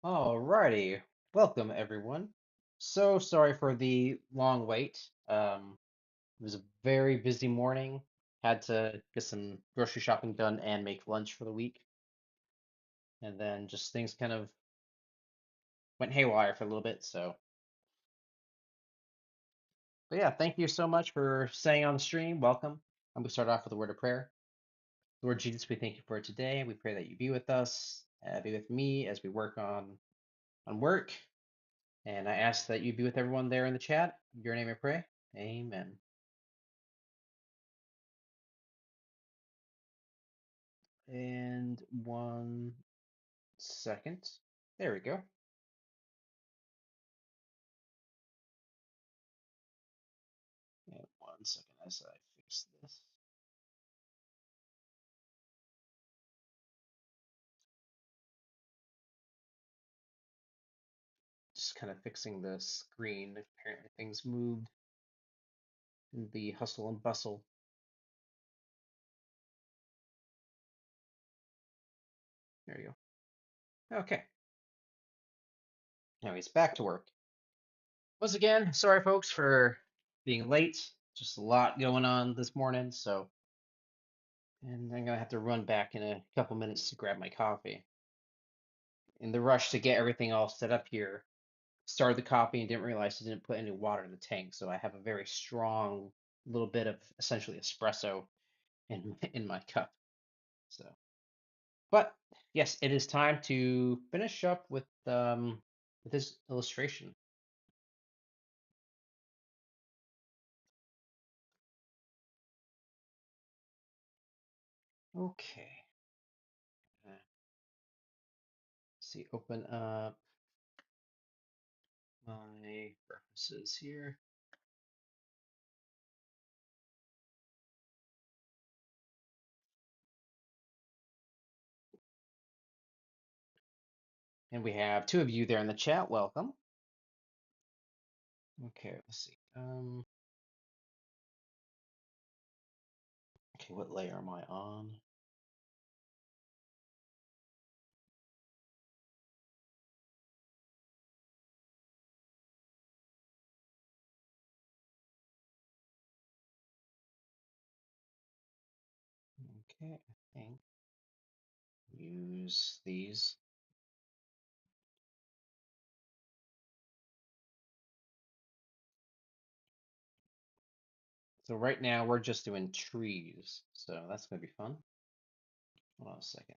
Alrighty, welcome everyone. So sorry for the long wait. It was a very busy morning. Had to get some grocery shopping done and make lunch for the week, and then just things kind of went haywire for a little bit. But yeah, thank you so much for staying on the stream. Welcome. I'm gonna start off with a word of prayer. Lord Jesus, we thank you for today. We pray that you be with us, be with me as we work on work, and I ask that you be with everyone there in the chat. In your name I pray. Amen. And 1 second. There we go. And 1 second as I fix this. Just kind of fixing the screen. Apparently things moved in the hustle and bustle. There you go. Okay. Anyways, back to work. Once again, sorry folks for being late. Just a lot going on this morning, and I'm gonna have to run back in a couple minutes to grab my coffee. In the rush to get everything all set up here, started the coffee and didn't realize I didn't put any water in the tank, so I have a very strong little bit of essentially espresso in my cup. So, but yes, it is time to finish up with this illustration. Okay. See, open up my references here. And we have two of you there in the chat. Welcome. Okay, let's see. Okay, what layer am I on? Okay, I think use these. So right now we're just doing trees, so that's gonna be fun. Hold on a second.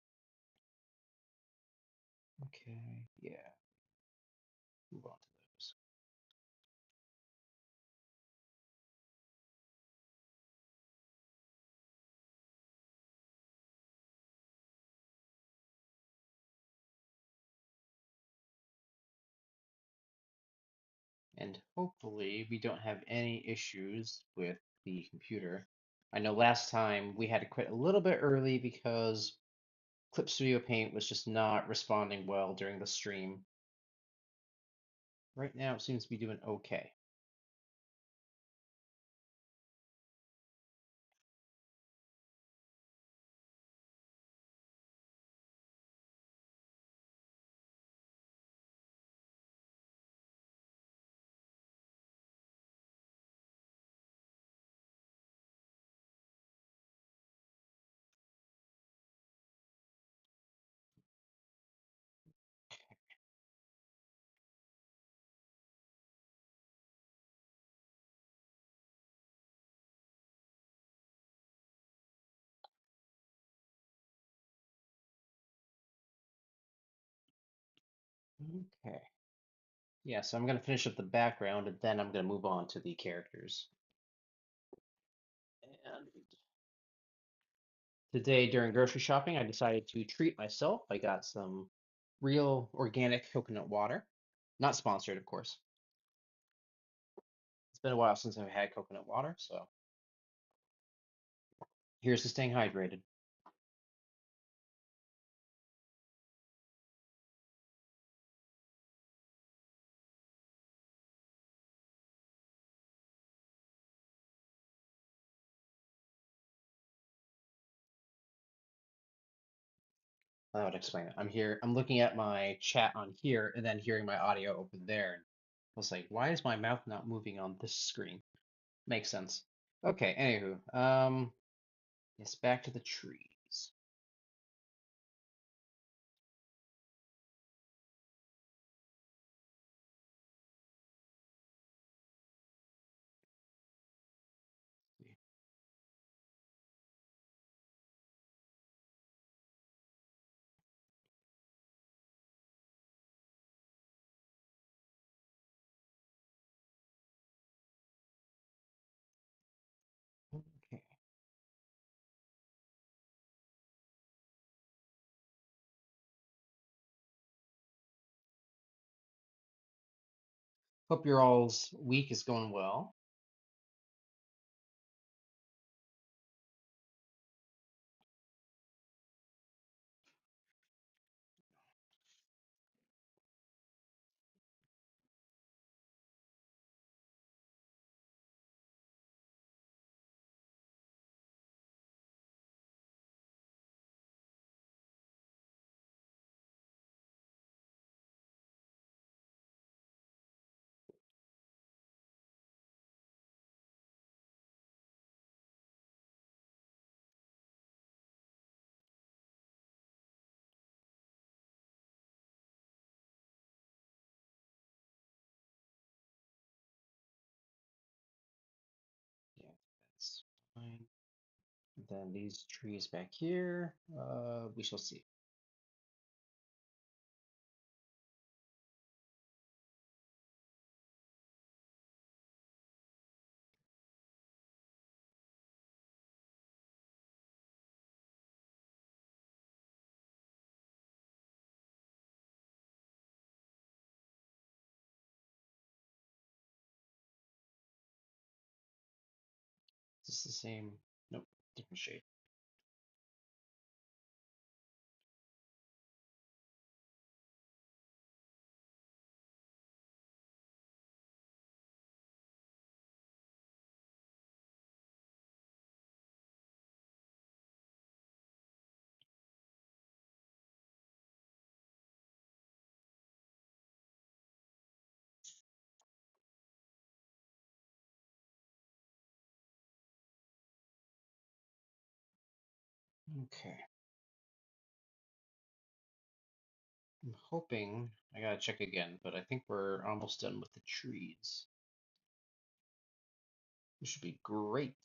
Okay, yeah, move on to those. And hopefully we don't have any issues with the computer. I know last time we had to quit a little bit early because Clip Studio Paint was just not responding well during the stream. Right now it seems to be doing okay. Okay. Yeah, so I'm going to finish up the background and then I'm going to move on to the characters. And today during grocery shopping, I decided to treat myself. I got some real organic coconut water. Not sponsored, of course. It's been a while since I've had coconut water, so here's to staying hydrated. that would explain it. I'm here, I'm looking at my chat on here and then hearing my audio open there. And I was like, why is my mouth not moving on this screen? Makes sense. Okay, anywho, yes, back to the trees. Okay. Hope your all's week is going well. Yeah, that's fine. Then these trees back here, we shall see. Is this the same? Nope, different shade. Okay. I'm hoping, I gotta check again, but I think we're almost done with the trees. This should be great.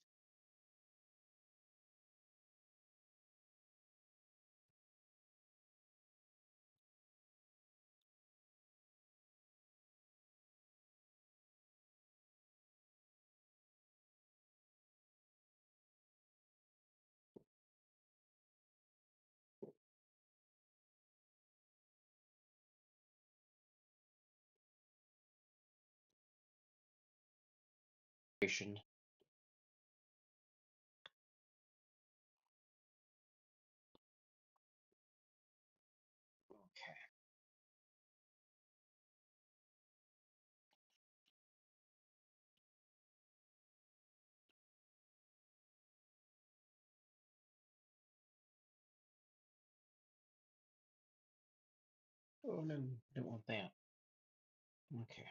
Okay. Oh no, don't want that. Okay.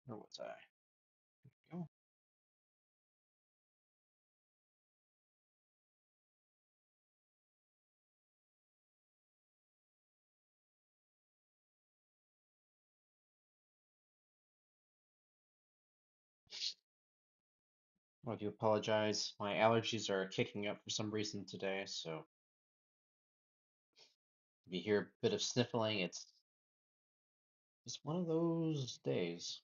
Where was I? Go. I do apologize. My allergies are kicking up for some reason today, so if you hear a bit of sniffling, it's just one of those days.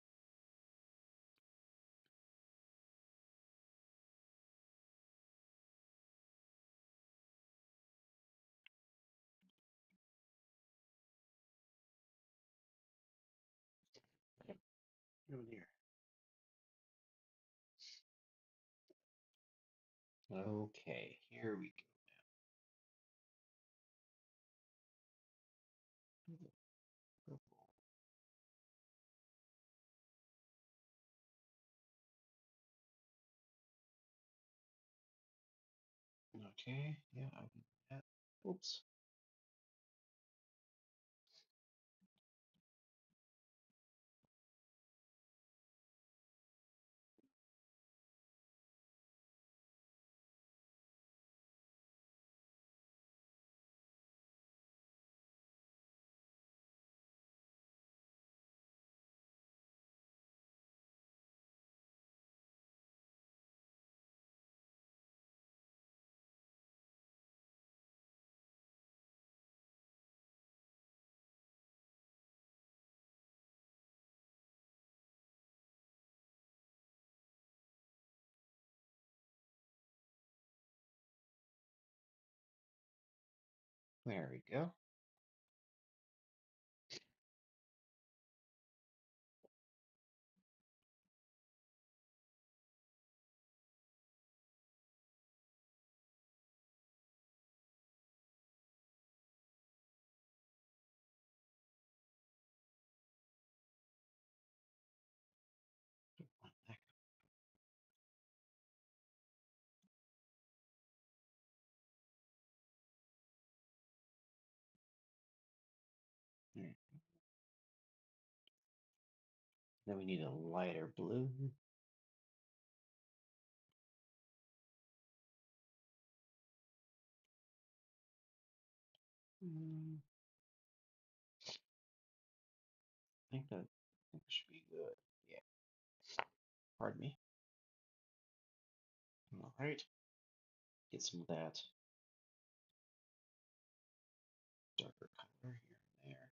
Yep. Oh dear. Okay, here we go. Okay, yeah, I can do that. Oops. There we go. There. Then we need a lighter blue. I think that should be good. Yeah, pardon me. All right, get some of that darker color here and there.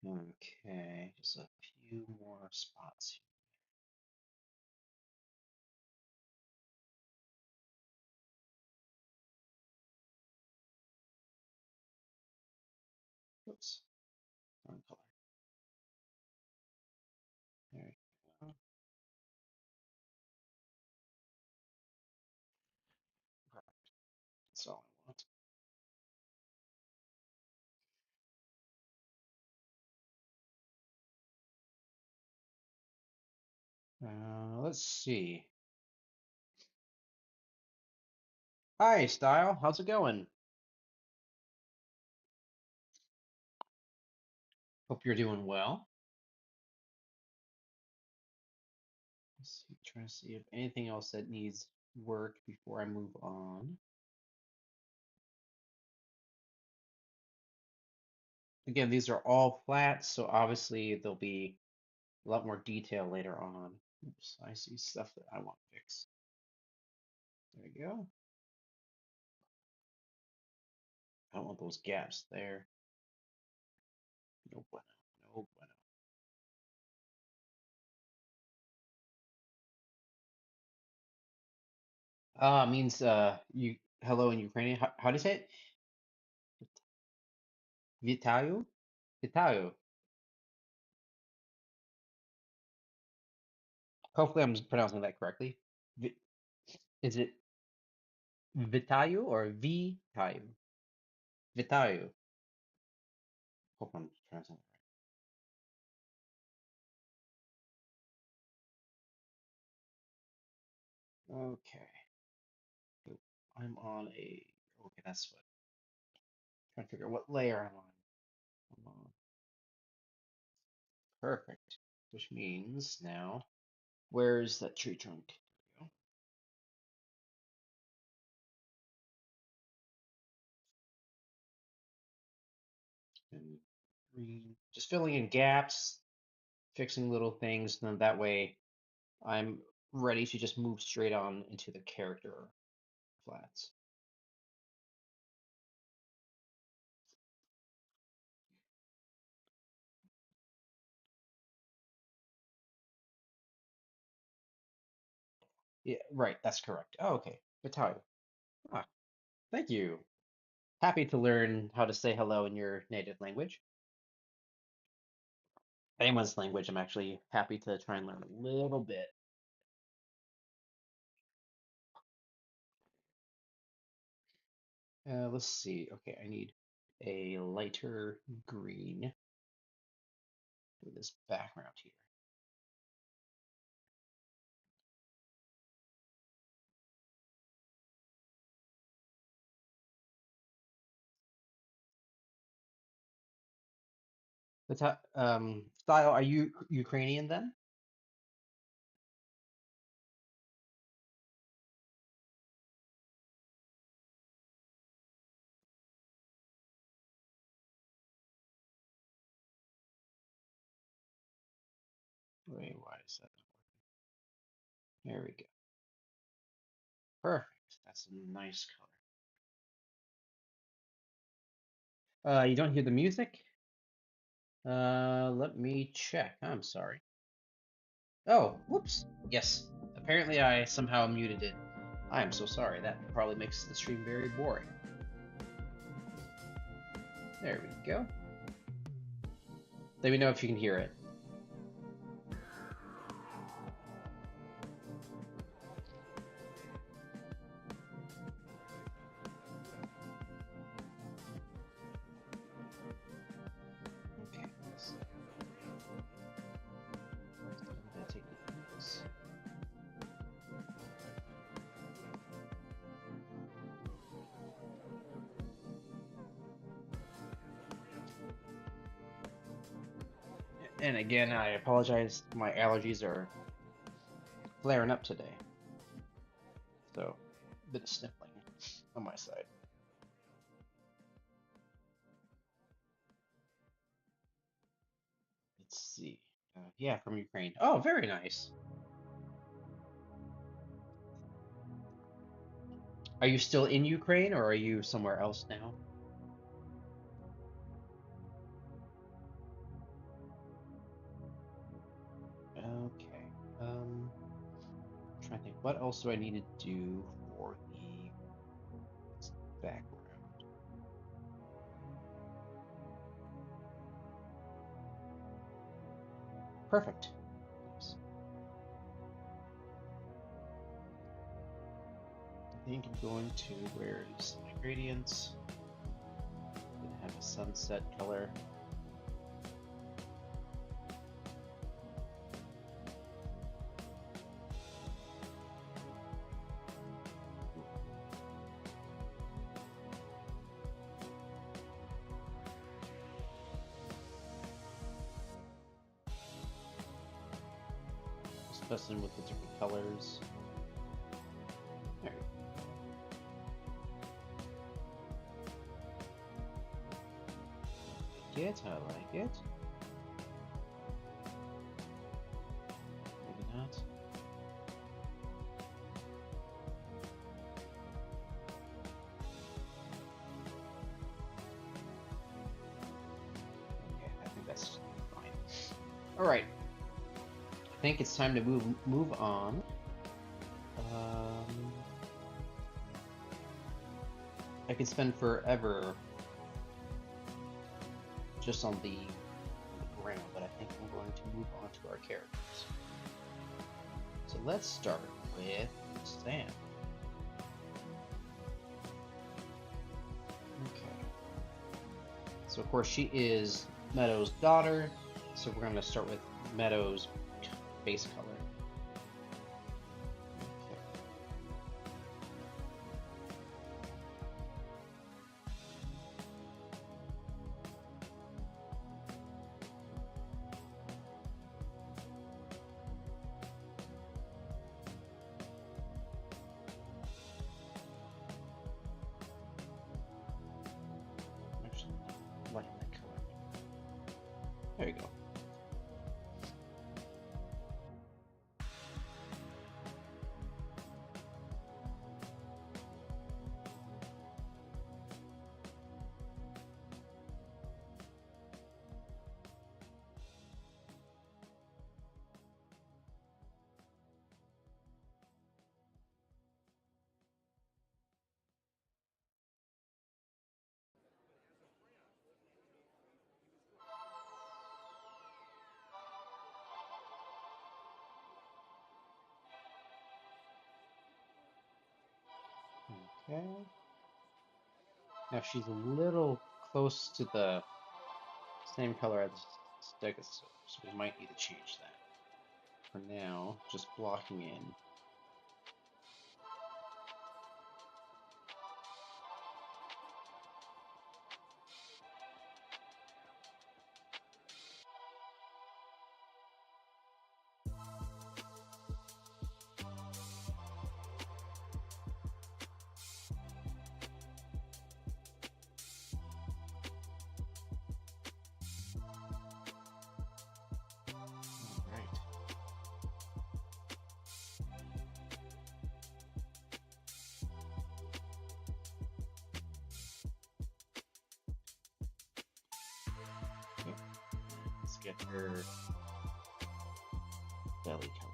Okay, just a few more spots here. Oops, wrong color. There you go. Perfect. That's all I want. Let's see. Hi, Style. How's it going? Hope you're doing well. Let's see, trying to see if anything else that needs work before I move on. Again, these are all flats, so obviously there'll be a lot more detail later on. Oops, I see stuff that I want fixed. There you go. I don't want those gaps there. No bueno. No bueno. Means you hello in Ukrainian. How do you say it? Vitayu? Vitayu. Hopefully I'm pronouncing that correctly. Vi is it Vitayu or Vitayu? Vitayu. Hope I'm pronouncing it right. Okay. So I'm on a okay, that's what trying to figure out what layer I'm on. I'm on perfect. Which means now where's that tree trunk? There we go. And green. Just filling in gaps, fixing little things, and then that way I'm ready to just move straight on into the character flats. Yeah, right, that's correct. Oh, okay. Vitaly. Ah, thank you. Happy to learn how to say hello in your native language. Anyone's language, I'm actually happy to try and learn a little bit. Let's see. Okay, I need a lighter green with this background here. Style, are you Ukrainian then? Wait, why is that not working? There we go. Perfect. That's a nice color. You don't hear the music? Let me check. I'm sorry. Oh, whoops. Yes. Apparently I somehow muted it. I am so sorry. That probably makes the stream very boring. There we go. Let me know if you can hear it. Okay. So I'm gonna take this. And again, I apologize. My allergies are flaring up today. So, a bit of sniffling on my side. Let's see. Yeah, from Ukraine. Oh, very nice. Are you still in Ukraine or are you somewhere else now? Okay. Trying to think, what else do I need to do for the background? Perfect. Yes. I think I'm going to where's my gradients? I'm gonna have a sunset color. Just messing with the different colors. There we go. I like it. Maybe not. Okay, I think that's fine. All right. I think it's time to move on. Um, I could spend forever just on the ground, but I think I'm going to move on to our characters. So let's start with Sam. Okay. So of course she is Meadow's daughter, so we're going to start with Meadow's base color. Okay. Actually, I like that color. There you go. Okay. Now she's a little close to the same color as the Stegosaur, so we might need to change that. For now, just blocking in. Alright. Okay. Let's get her belly color.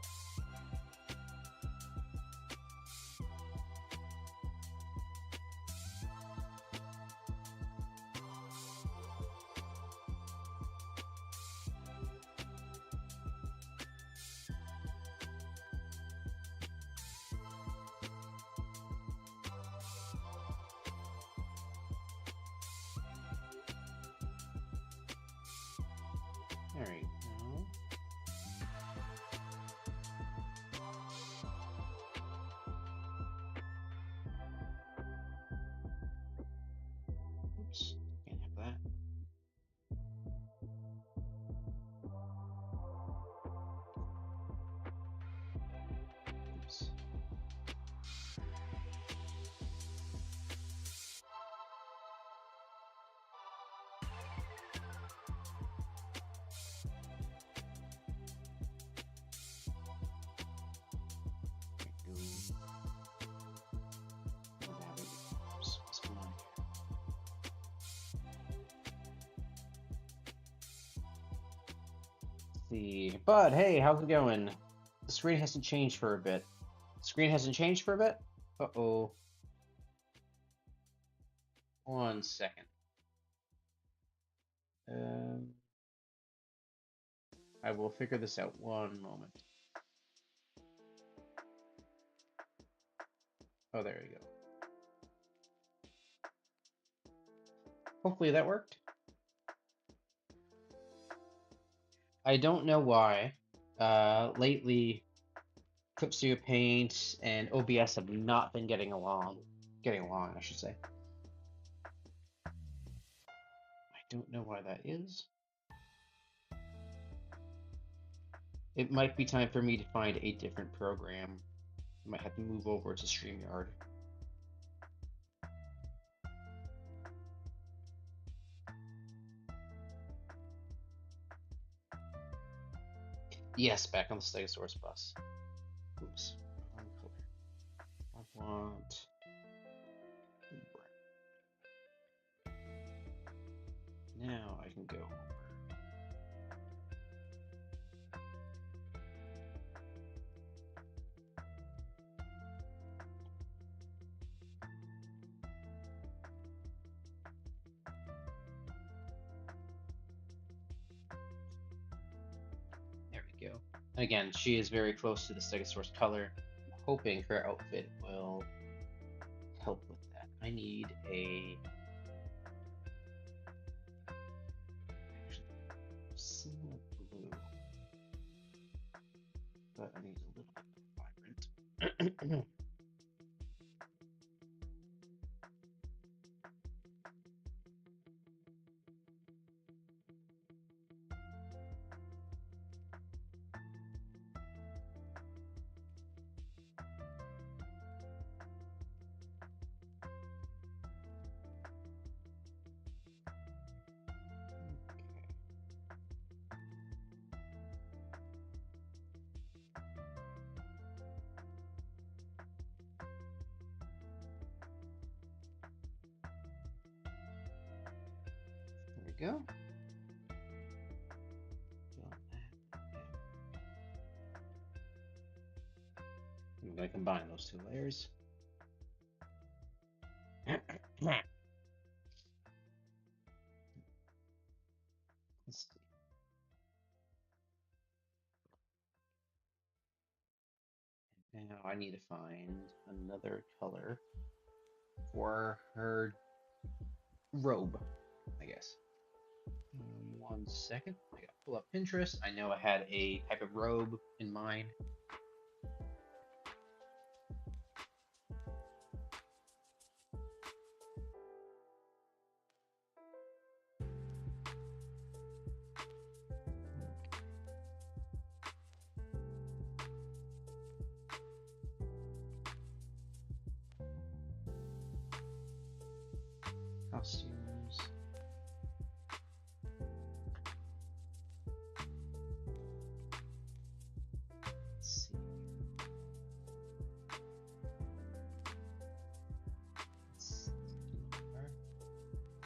Alright, now. Oops, can't have that. Oops. Go. Oops, what's going on here? Let's see. Bud, hey, how's it going? The screen hasn't changed for a bit. The screen hasn't changed for a bit? Uh-oh. 1 second. I will figure this out. 1 moment. Oh, there you go. Hopefully that worked. I don't know why. Lately, Clip Studio Paint and OBS have not been getting along. I should say. I don't know why that is. It might be time for me to find a different program. I might have to move over to StreamYard. Yes, back on the Stegosaurus bus. Oops. Wrong color. I want brown. Now I can go over. Again, she is very close to the Stegosaurus color. I'm hoping her outfit will help with that. I need a similar blue, but I need a little bit more vibrant. There we go. I'm going to combine those two layers. Let's see. Now I need to find another color for her robe, I guess. 1 second. I gotta pull up Pinterest. I know I had a type of robe in mind. Costumes. Let's see.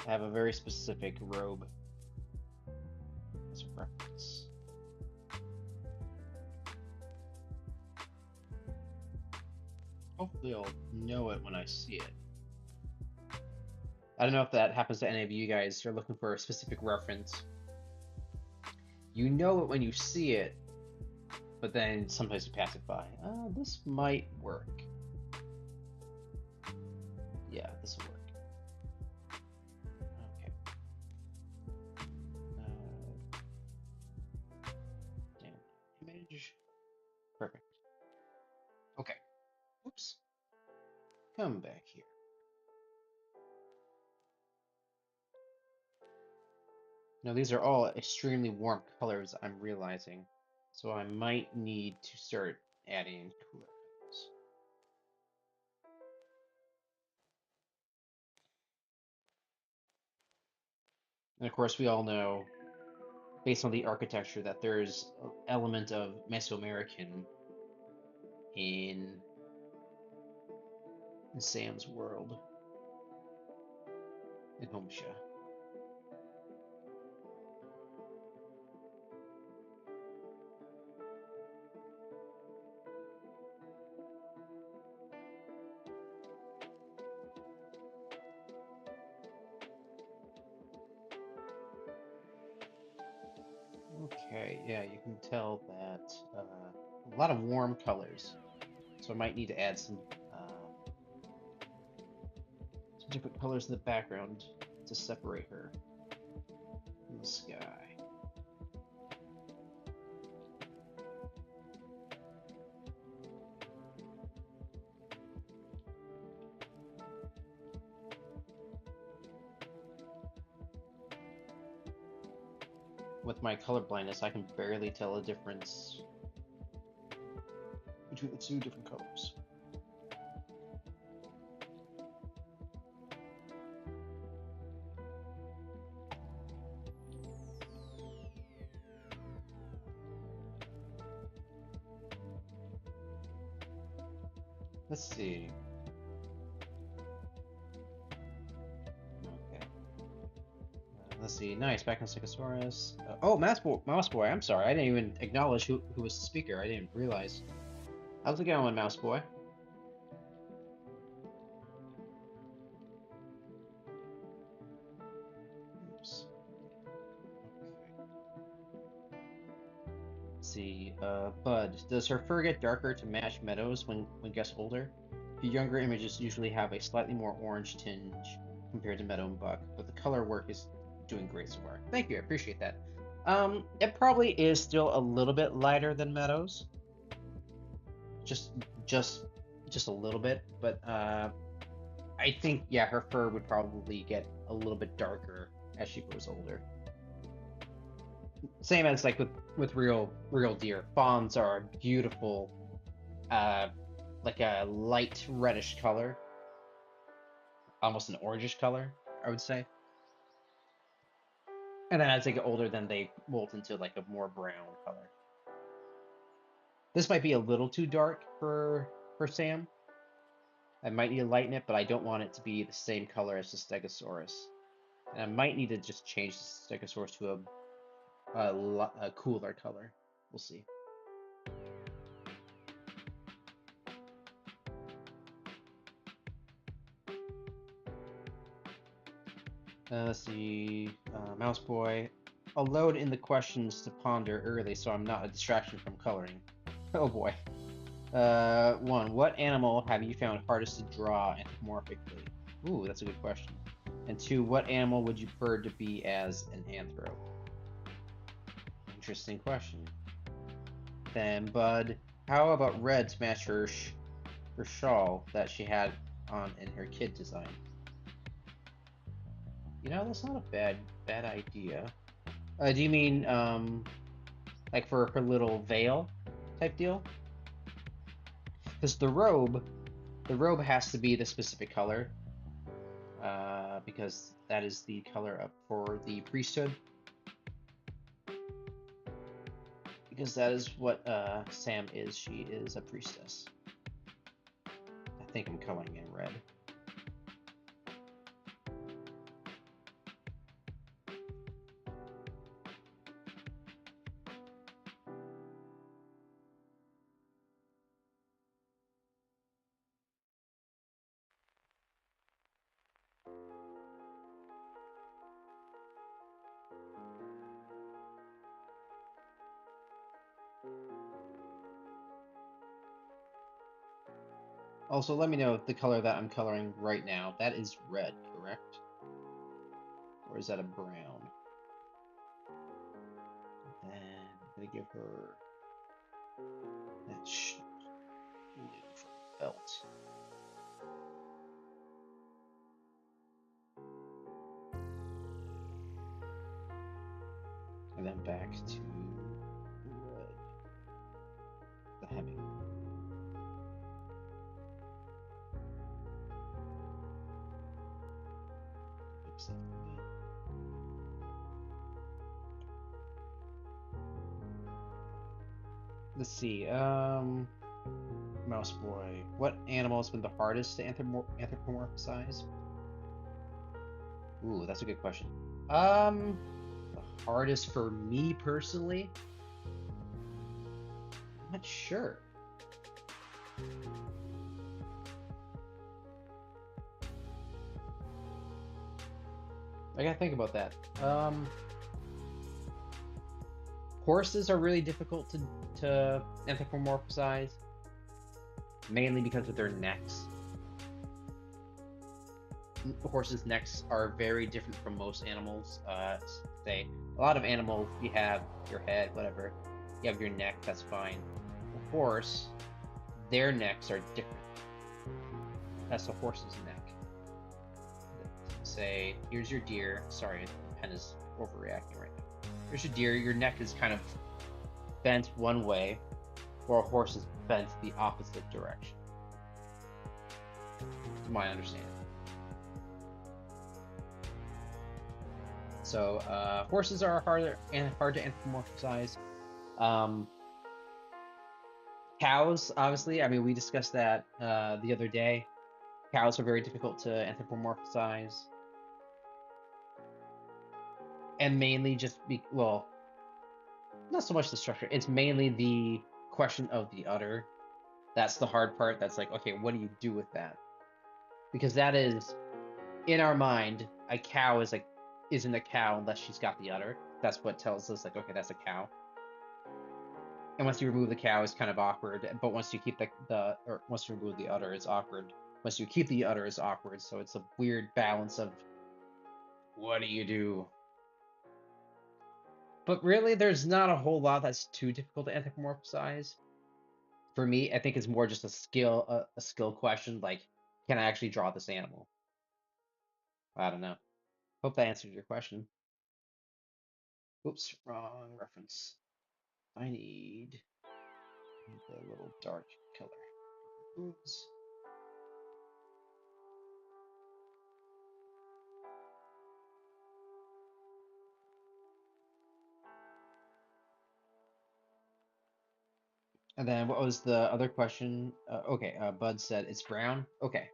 I have a very specific robe as a reference. Hopefully I'll know it when I see it. I don't know if that happens to any of you guys who are looking for a specific reference. You know it when you see it, but then sometimes you pass it by. Oh, this might work. Yeah, this will work. Okay. Image. Perfect. Okay. Oops. Come back here. Now these are all extremely warm colors, I'm realizing. So I might need to start adding cooler colors. And of course, we all know, based on the architecture, that there's an element of Mesoamerican in Sam's world in Homesha. Okay, yeah, you can tell that a lot of warm colors. So I might need to add some different colors in the background to separate her from the sky. With my color blindness, I can barely tell a difference between the two different colors. Let's see. Okay. Let's see. Nice. Back in Stegosaurus. Oh, Mouse Boy. I'm sorry. I didn't even acknowledge who was the speaker. I didn't realize. How's it going, Mouse Boy? Oops. Okay. Let's see. Bud, does her fur get darker to match Meadows when gets older? The younger images usually have a slightly more orange tinge compared to Meadow and Buck, but the color work is doing great so far. Thank you, I appreciate that. It probably is still a little bit lighter than Meadows. Just just just a little bit, but I think yeah, her fur would probably get a little bit darker as she grows older. Same as like with real deer. Fawns are a beautiful, uh, like a light reddish color, almost an orangish color, I would say. And then as they get older, then they molt into like a more brown color. This might be a little too dark for Sam. I might need to lighten it, but I don't want it to be the same color as the Stegosaurus. And I might need to just change the Stegosaurus to a cooler color. We'll see. Let's see. Mouse Boy. I'll load in the questions to ponder early so I'm not a distraction from coloring. Oh boy. 1. What animal have you found hardest to draw anthropomorphically? Ooh, that's a good question. And 2. What animal would you prefer to be as an anthro? Interesting question. Then, Bud, how about Red to match her shawl that she had on in her kid design? You know, that's not a bad idea. Do you mean like for her little veil type deal? Because the robe has to be the specific color, because that is the color up for the priesthood. Because that is what Sam is. She is a priestess. I think I'm coloring in red. Also, let me know if the color that I'm coloring right now, that is red, correct? Or is that a brown? Then I'm gonna give her that blue for the belt. And then back to red, the hemming. Fix that for me. Let's see. Mouse Boy. What animal has been the hardest to anthropomorphize? Ooh, that's a good question. The hardest for me personally? I'm not sure. I gotta think about that. Horses are really difficult to anthropomorphize, mainly because of their necks. Horses' necks are very different from most animals. Say a lot of animals, you have your head, whatever. You have your neck, that's fine. A horse, their necks are different. That's a horse's neck. Say, here's your deer. Sorry, the pen is overreacting right now. Here's your deer. Your neck is kind of bent one way, or a horse is bent the opposite direction. To my understanding. So horses are hard to anthropomorphize. Cows, obviously. I mean, we discussed that the other day. Cows are very difficult to anthropomorphize. And mainly just well, not so much the structure. It's mainly the question of the udder. That's the hard part. That's like, okay, what do you do with that? Because that is, in our mind, a cow isn't a cow unless she's got the udder. That's what tells us, like, okay, that's a cow. And once you remove the cow, it's kind of awkward. But once you keep or once you remove the udder, it's awkward. Once you keep the udder, it's awkward. So it's a weird balance of what do you do? But really, there's not a whole lot that's too difficult to anthropomorphize. For me, I think it's more just a skill question. Like, can I actually draw this animal? I don't know. Hope that answered your question. Oops, wrong reference. I need the little dark color. Oops. And then what was the other question? Okay, Bud said it's brown. Okay,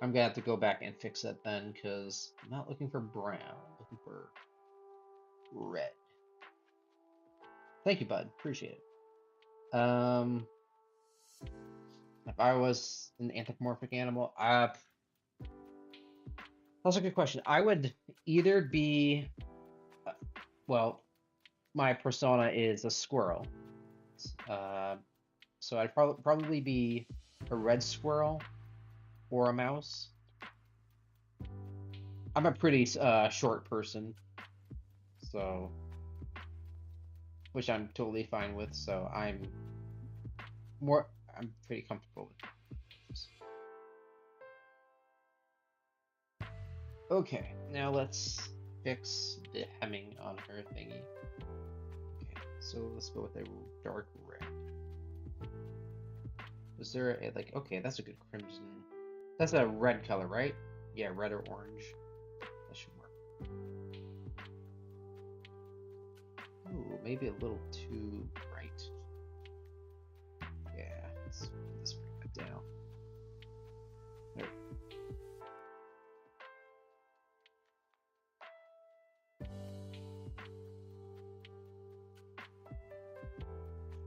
I'm gonna have to go back and fix that then, because I'm not looking for brown, I'm looking for red. Thank you, Bud. Appreciate it. If I was an anthropomorphic animal, that's a good question. I would either be, uh, well, my persona is a squirrel. Uh, so I'd probably be a red squirrel or a mouse. I'm a pretty short person, so which I'm totally fine with. So I'm pretty comfortable with this. Okay, now let's fix the hemming on her thingy. Okay, so let's go with a dark red. Was there a, like, okay, that's a good crimson. That's a red color, right? Yeah, red or orange. That should work. Ooh, maybe a little too bright. Yeah, let's bring that down. There.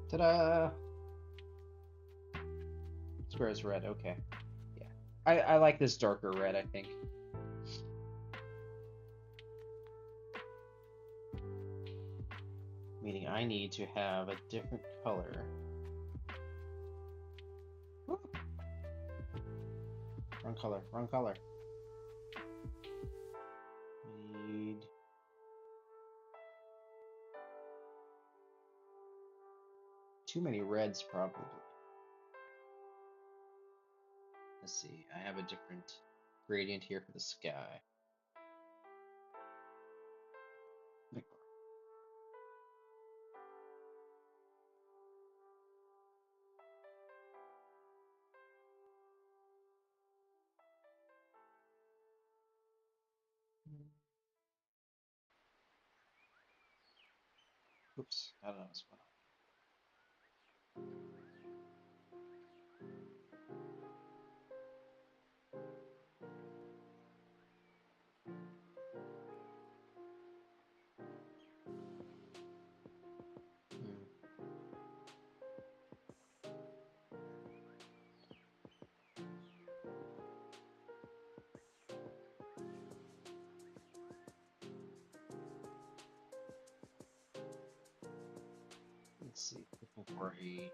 Ta-da! Square is red, okay. Yeah. I like this darker red, I think. Meaning I need to have a different color. Woo. Wrong color, wrong color. Need too many reds, probably. Let's see, I have a different gradient here for the sky. Oops, I don't know what's going on. Let's see, looking for a.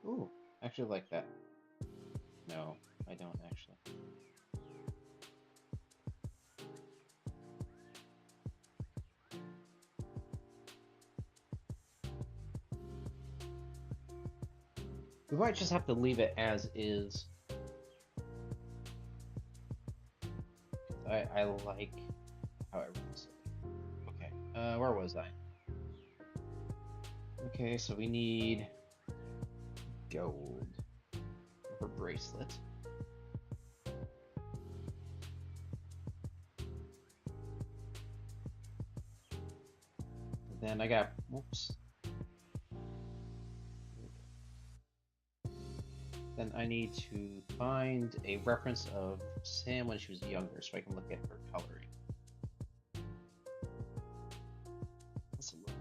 Ooh, actually like that. No, I don't actually. We might just have to leave it as is. I like how it runs. Okay, where was I? Okay, so we need gold for bracelet. And then I got, whoops. Then I need to find a reference of Sam when she was younger so I can look at her coloring. Let's look at.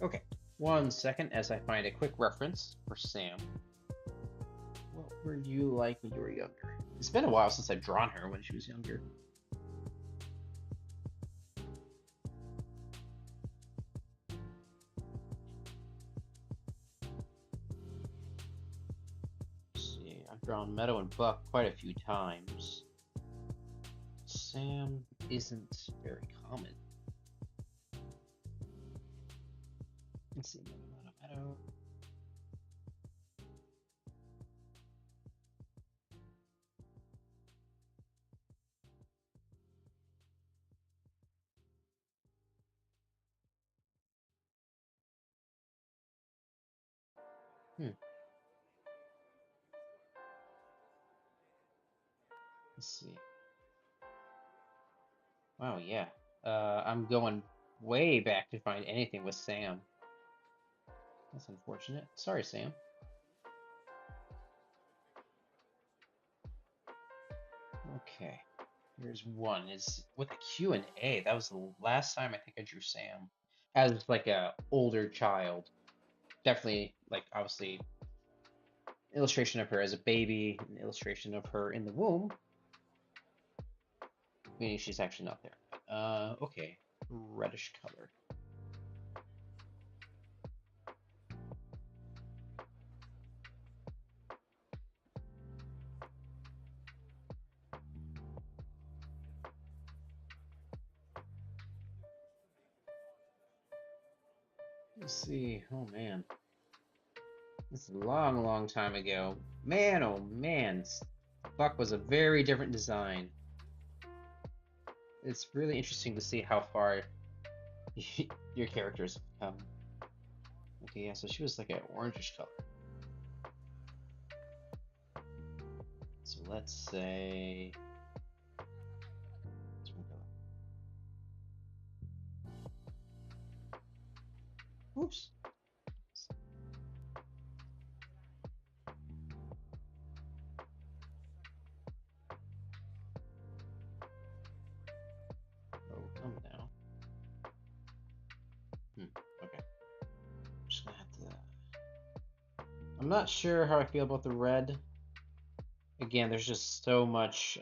Okay, 1 second as I find a quick reference for Sam. What were you like when you were younger? It's been a while since I've drawn her when she was younger. drawn Meadow and Buck quite a few times. Sam isn't very common. Let's see, Meadow. Let's see. Wow, yeah. I'm going way back to find anything with Sam. That's unfortunate. Sorry, Sam. Okay. Here's one. Is with a Q and A. That was the last time I think I drew Sam as like a older child. Definitely, like obviously, illustration of her as a baby, an illustration of her in the womb, meaning she's actually not there. Okay, reddish color. Let's see. Oh man, this is a long, long time ago. Man, oh man, Buck was a very different design. It's really interesting to see how far your characters have come. Okay, yeah, so she was like an orangish color. So let's say oops. Oh, come now. Okay. Just gonna have to. I'm not sure how I feel about the red. Again, there's just so much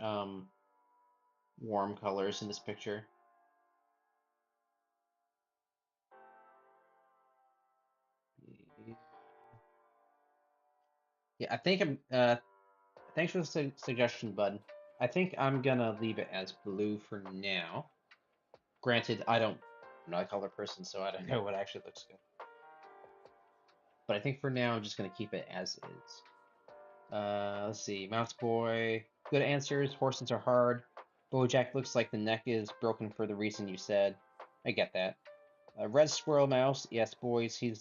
warm colors in this picture. Yeah, I think I'm. Thanks for the suggestion, bud. I think I'm gonna leave it as blue for now. Granted, I'm not a color person, so I don't know what actually looks good. But I think for now, I'm just gonna keep it as is. Let's see. Mouse Boy. Good answers. Horses are hard. Bojack looks like the neck is broken for the reason you said. I get that. Red Squirrel Mouse. Yes, boys. He's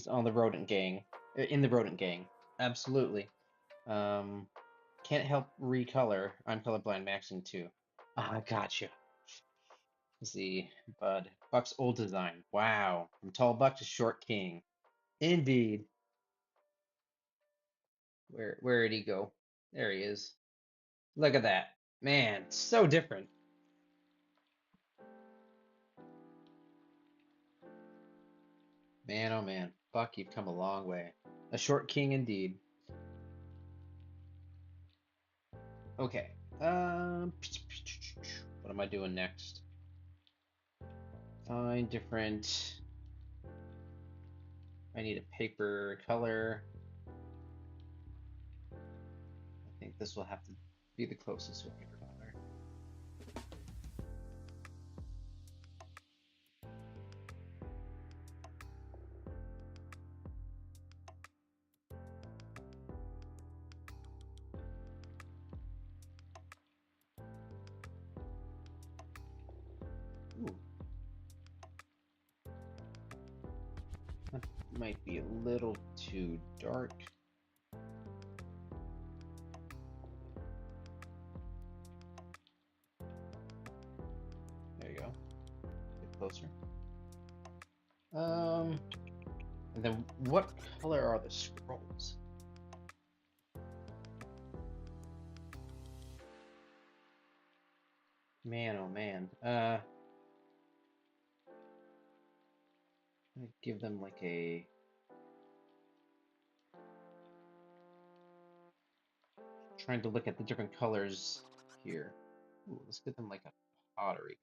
on the rodent gang. In the rodent gang. Absolutely. Can't help recolor. I'm colorblind maxing too. Ah, gotcha. Let's see. Bud. Buck's old design. Wow. From tall Buck to short king. Indeed. Where did he go? There he is. Look at that. Man, so different. Man, oh man. Buck, you've come a long way. A short king indeed. Okay. What am I doing next? Find different. I need a paper color. I think this will have to be the closest to a paper color. Ooh. That might be a little too dark. There you go. Get closer. And then what color are the scrolls? Man, oh man. I'm gonna give them like a. Trying to look at the different colors here. Ooh, let's get them like a pottery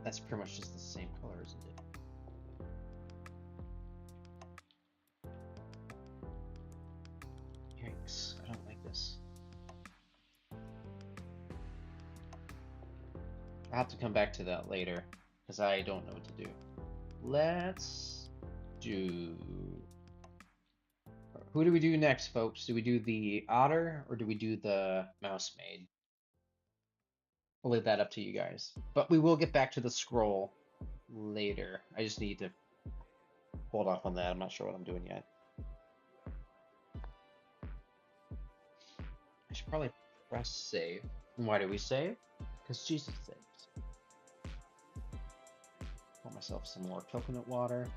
That's pretty much just the same color, isn't it? Yikes, I don't like this. I'll have to come back to that later, because I don't know what to do. Let's do... Who do we do next, folks? Do we do the otter, or do we do the mouse maid? I'll leave that up to you guys. But we will get back to the scroll later. I just need to hold off on that. I'm not sure what I'm doing yet. I should probably press save. And why do we save? Because Jesus saves. Pour myself some more coconut water.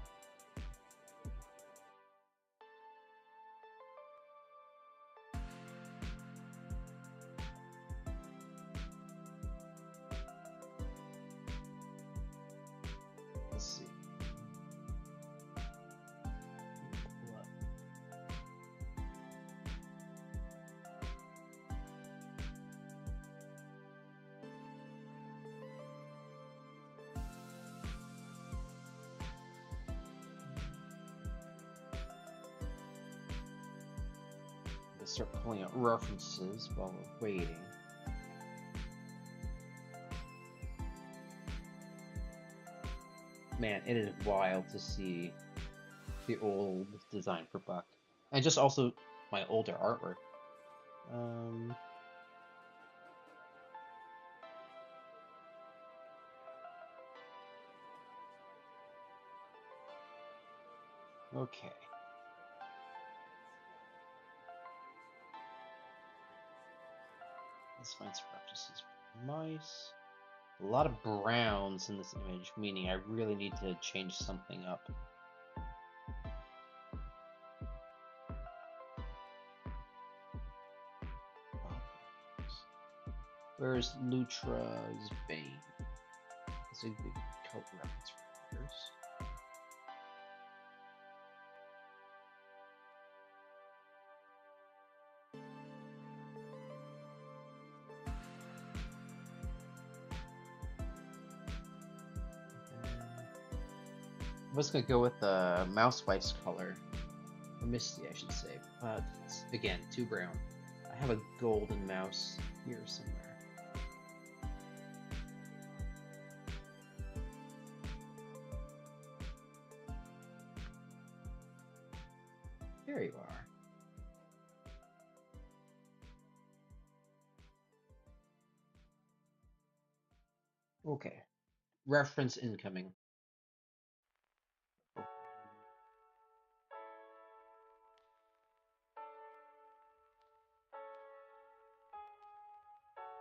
Let's see. Start pulling out references while we're waiting. Man, it is wild to see the old design for Buck. And just also my older artwork. Okay. Let's find some references for mice. A lot of browns in this image, meaning I really need to change something up. Where's Lutra's Bane? It's a good cult reference for others. I was gonna go with the mouse wife's color, or Misty, I should say, but it's, again, too brown. I have a golden mouse here somewhere. There you are. Okay. Reference incoming.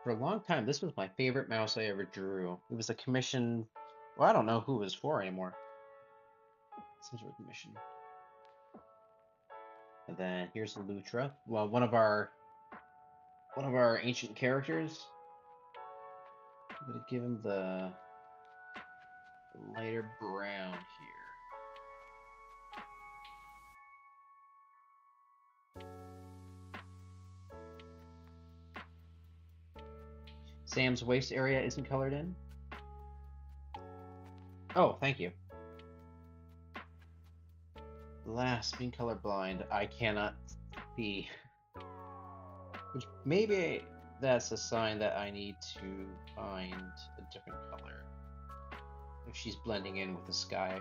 For a long time, this was my favorite mouse I ever drew. It was a commission. Well, I don't know who it was for anymore. Some sort of commission. And then here's Lutra. Well, one of our ancient characters. I'm gonna give him the lighter brown here. Sam's waist area isn't colored in. Oh, thank you. Last, being colorblind, I cannot see. Which maybe that's a sign that I need to find a different color. If she's blending in with the sky.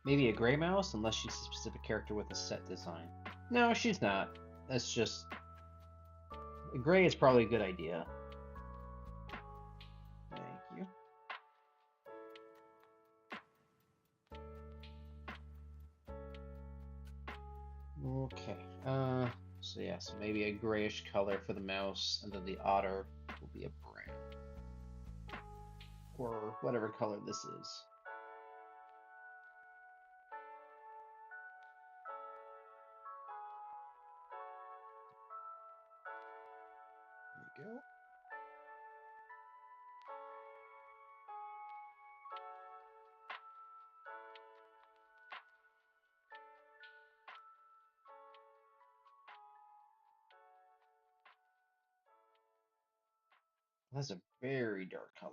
Maybe a gray mouse, unless she's a specific character with a set design. No, she's not. That's just... Gray is probably a good idea. Thank you. Okay. So yeah, so maybe a grayish color for the mouse, and then the otter will be a brown. Or whatever color this is. There we go. That's a very dark color.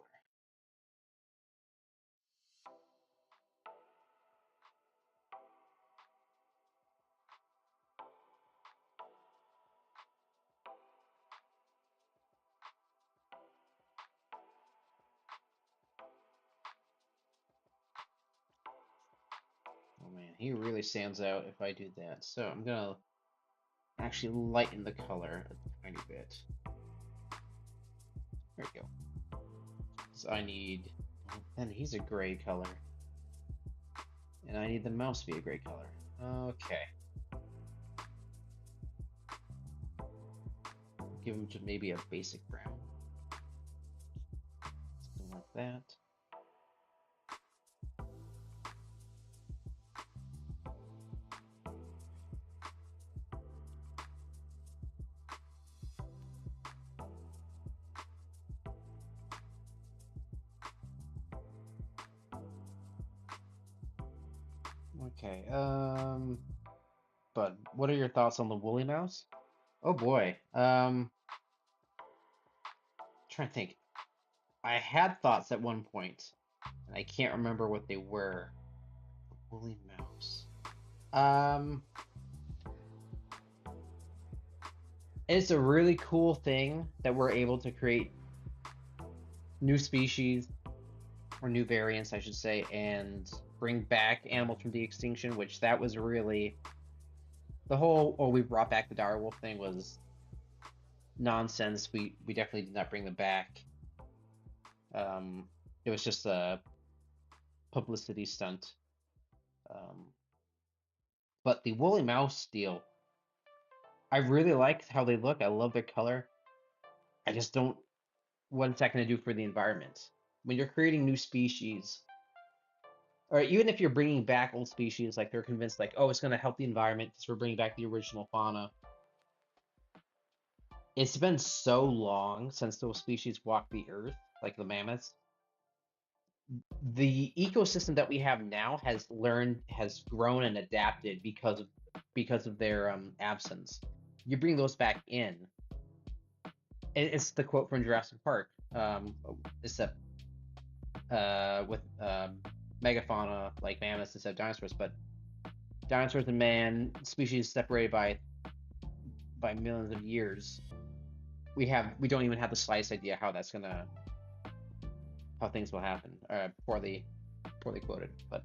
Oh man, he really stands out if I do that. So I'm gonna actually lighten the color a tiny bit. There we go. So I need, and he's a gray color. And I need the mouse to be a gray color. Okay. Give him just maybe a basic brown. Something like that. Okay, but what are your thoughts on the woolly mouse? Oh boy. Trying to think. I had thoughts at one point, and I can't remember what they were. Woolly mouse. Um, it's a really cool thing that we're able to create new species or new variants, I should say, and bring back animals from the extinction, which that was really the whole, we brought back the direwolf thing was nonsense. We definitely did not bring them back. It was just a publicity stunt. Um, but the woolly mouse deal, I really like how they look. I love their color. I just don't. What's that going to do for the environment? When you're creating new species, or even if you're bringing back old species, like they're convinced, like, oh, it's going to help the environment because we're bringing back the original fauna. It's been so long since those species walked the earth, like the mammoths. The ecosystem that we have now has grown and adapted because of their absence. You bring those back in. It's the quote from Jurassic Park. Except with megafauna like mammoths instead of dinosaurs, but dinosaurs and man species separated by millions of years. We don't even have the slightest idea how things will happen. Poorly quoted, but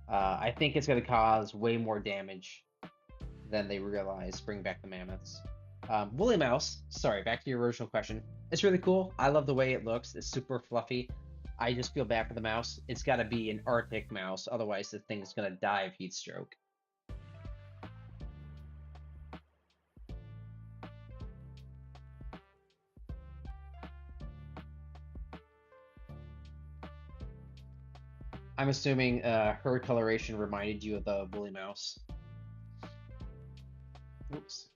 I think it's going to cause way more damage than they realize. Bring back the mammoths. Woolly mouse. Sorry, back to your original question. It's really cool. I love the way it looks. It's super fluffy. I just feel bad for the mouse. It's got to be an Arctic mouse, otherwise the thing's gonna die of heat stroke. I'm assuming her coloration reminded you of the woolly mouse. Oops.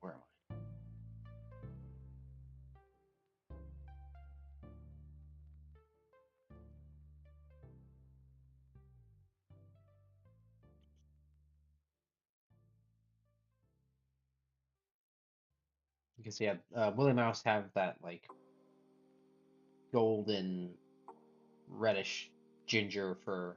Where am I? You can see woolly mouse have that like golden reddish ginger fur.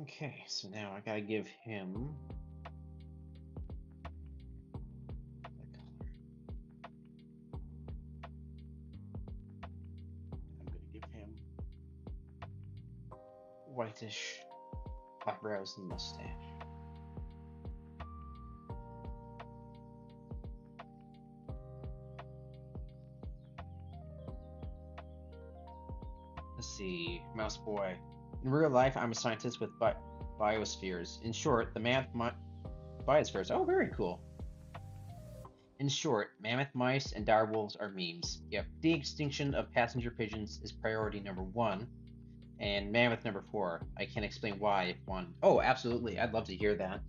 Okay, so now I gotta give him the color. I'm gonna give him whitish eyebrows and mustache. Let's see, Mouse Boy. In real life, I'm a scientist with biospheres. In short, the biospheres. Oh, very cool. In short, mammoth mice and direwolves are memes. Yep, the extinction of passenger pigeons is priority number one. and mammoth number 4. I can't explain why if one. Oh, absolutely. I'd love to hear that.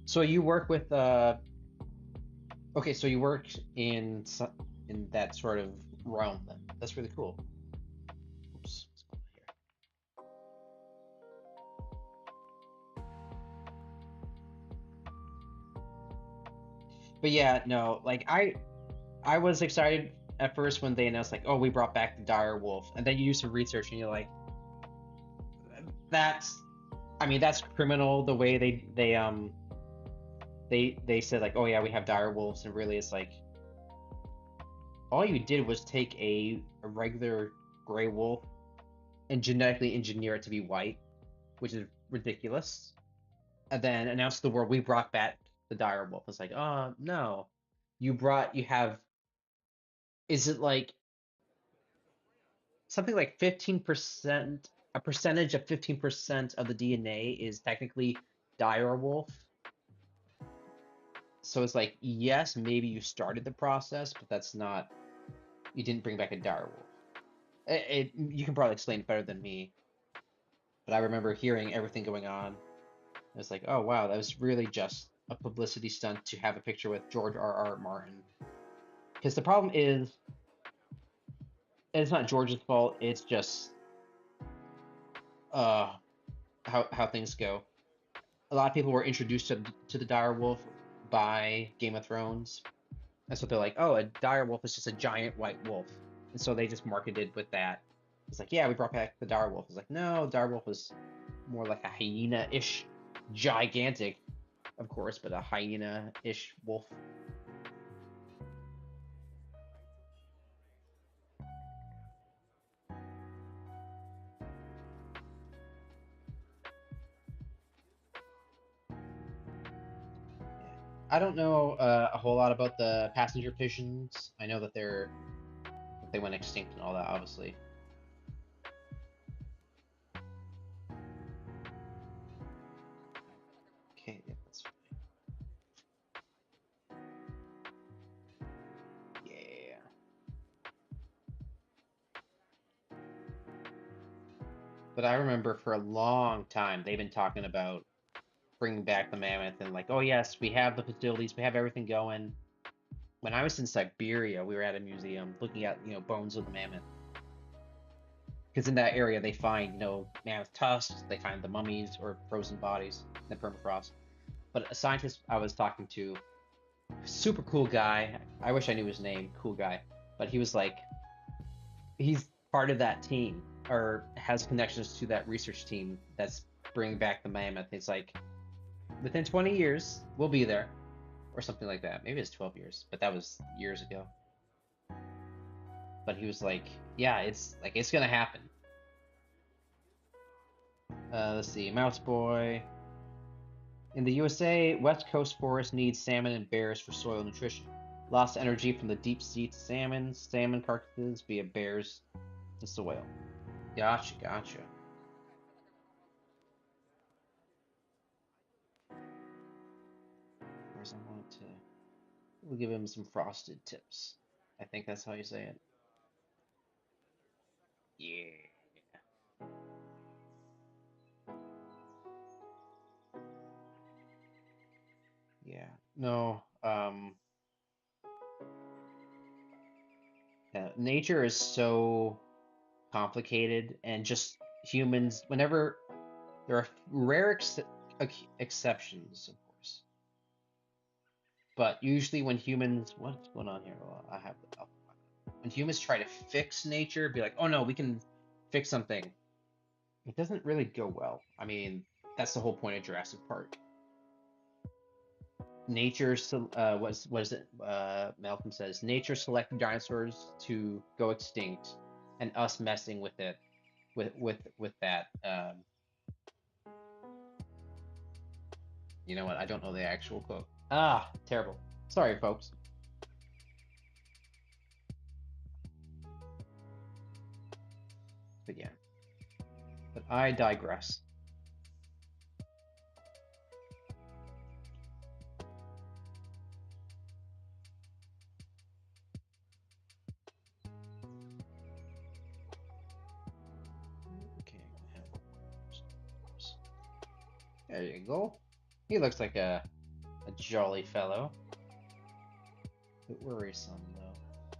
So you work with okay, so you work in that sort of realm then. That's really cool. Oops, what's going on here? But yeah, no, like I was excited at first when they announced like, oh, we brought back the dire wolf, and then you do some research and you're like, that's, I mean, that's criminal the way they said like, oh yeah, we have dire wolves, and really it's like all you did was take a regular gray wolf and genetically engineer it to be white, which is ridiculous, and then announce to the world we brought back the dire wolf. It's like, oh no, you have, is it like something like 15%, a percentage of 15% of the DNA is technically dire wolf. So it's like, yes, maybe you started the process, but that's not, you didn't bring back a dire wolf. You can probably explain it better than me, but I remember hearing everything going on. It's like, oh wow, that was really just a publicity stunt to have a picture with George R. Martin. Because the problem is, and it's not George's fault, it's just uh how things go. A lot of people were introduced to the dire wolf by Game of Thrones, and so they're like, oh, a dire wolf is just a giant white wolf, and so they just marketed with that. It's like, yeah, we brought back the dire wolf. It's like, no, dire wolf was more like a hyena-ish, gigantic, of course, but a hyena-ish wolf. Yeah. I don't know a whole lot about the passenger pigeons. I know that they went extinct and all that, obviously. Okay, yeah, that's yeah. But I remember for a long time they've been talking about bringing back the mammoth and like, oh yes, we have the facilities, we have everything going. When I was in Siberia, we were at a museum looking at, bones of the mammoth. Because in that area they find, mammoth tusks, they find the mummies or frozen bodies in the permafrost. But a scientist I was talking to, super cool guy, I wish I knew his name, cool guy, but he was like, he's part of that team or has connections to that research team that's bringing back the mammoth. It's like within 20 years we'll be there or something like that. Maybe it's 12 years, but that was years ago. But he was like, yeah, it's gonna happen. Let's see, Mouse Boy. In the USA, West Coast forests need salmon and bears for soil nutrition. Lost energy from the deep sea to salmon carcasses via bears to soil. Gotcha, gotcha. Whereas I wanted to, we'll give him some frosted tips. I think that's how you say it. Yeah, yeah. No, yeah, nature is so complicated, and just humans, whenever there are rare exceptions, of course, but usually when humans, what's going on here? Well, I have the when humans try to fix nature, be like, oh no, we can fix something. It doesn't really go well. I mean, that's the whole point of Jurassic Park. Nature, what is it? Malcolm says, nature selected dinosaurs to go extinct, and us messing with it, with that. You know what? I don't know the actual quote. Ah, terrible. Sorry, folks. But yeah, but I digress. Okay, There you go. He looks like a jolly fellow. Bit worrisome though.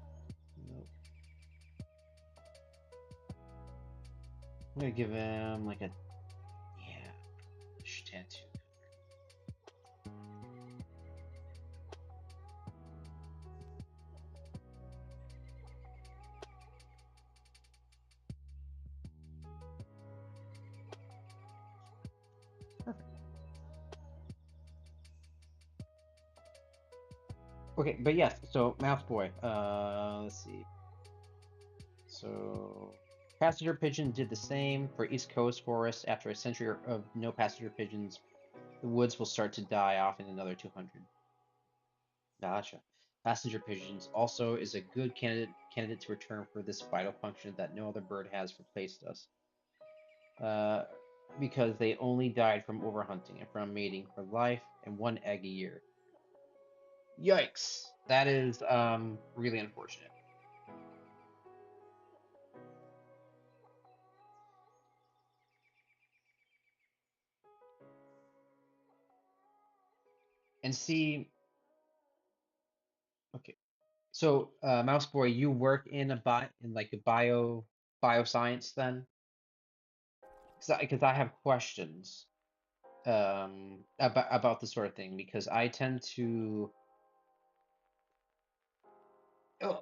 Nope. I'm gonna give him like a tattoo. Perfect. Okay, but yes, so Mouse Boy. Let's see. So passenger pigeon did the same for East Coast forests. After a century of no passenger pigeons, the woods will start to die off in another 200. Gotcha. Passenger pigeons also is a good candidate to return for this vital function that no other bird has replaced us. Uh, because they only died from overhunting and from mating for life and one egg a year. Yikes! That is really unfortunate. And see, okay, so Mouse Boy, you work in in like a bioscience then? Because I have questions about this sort of thing because I tend to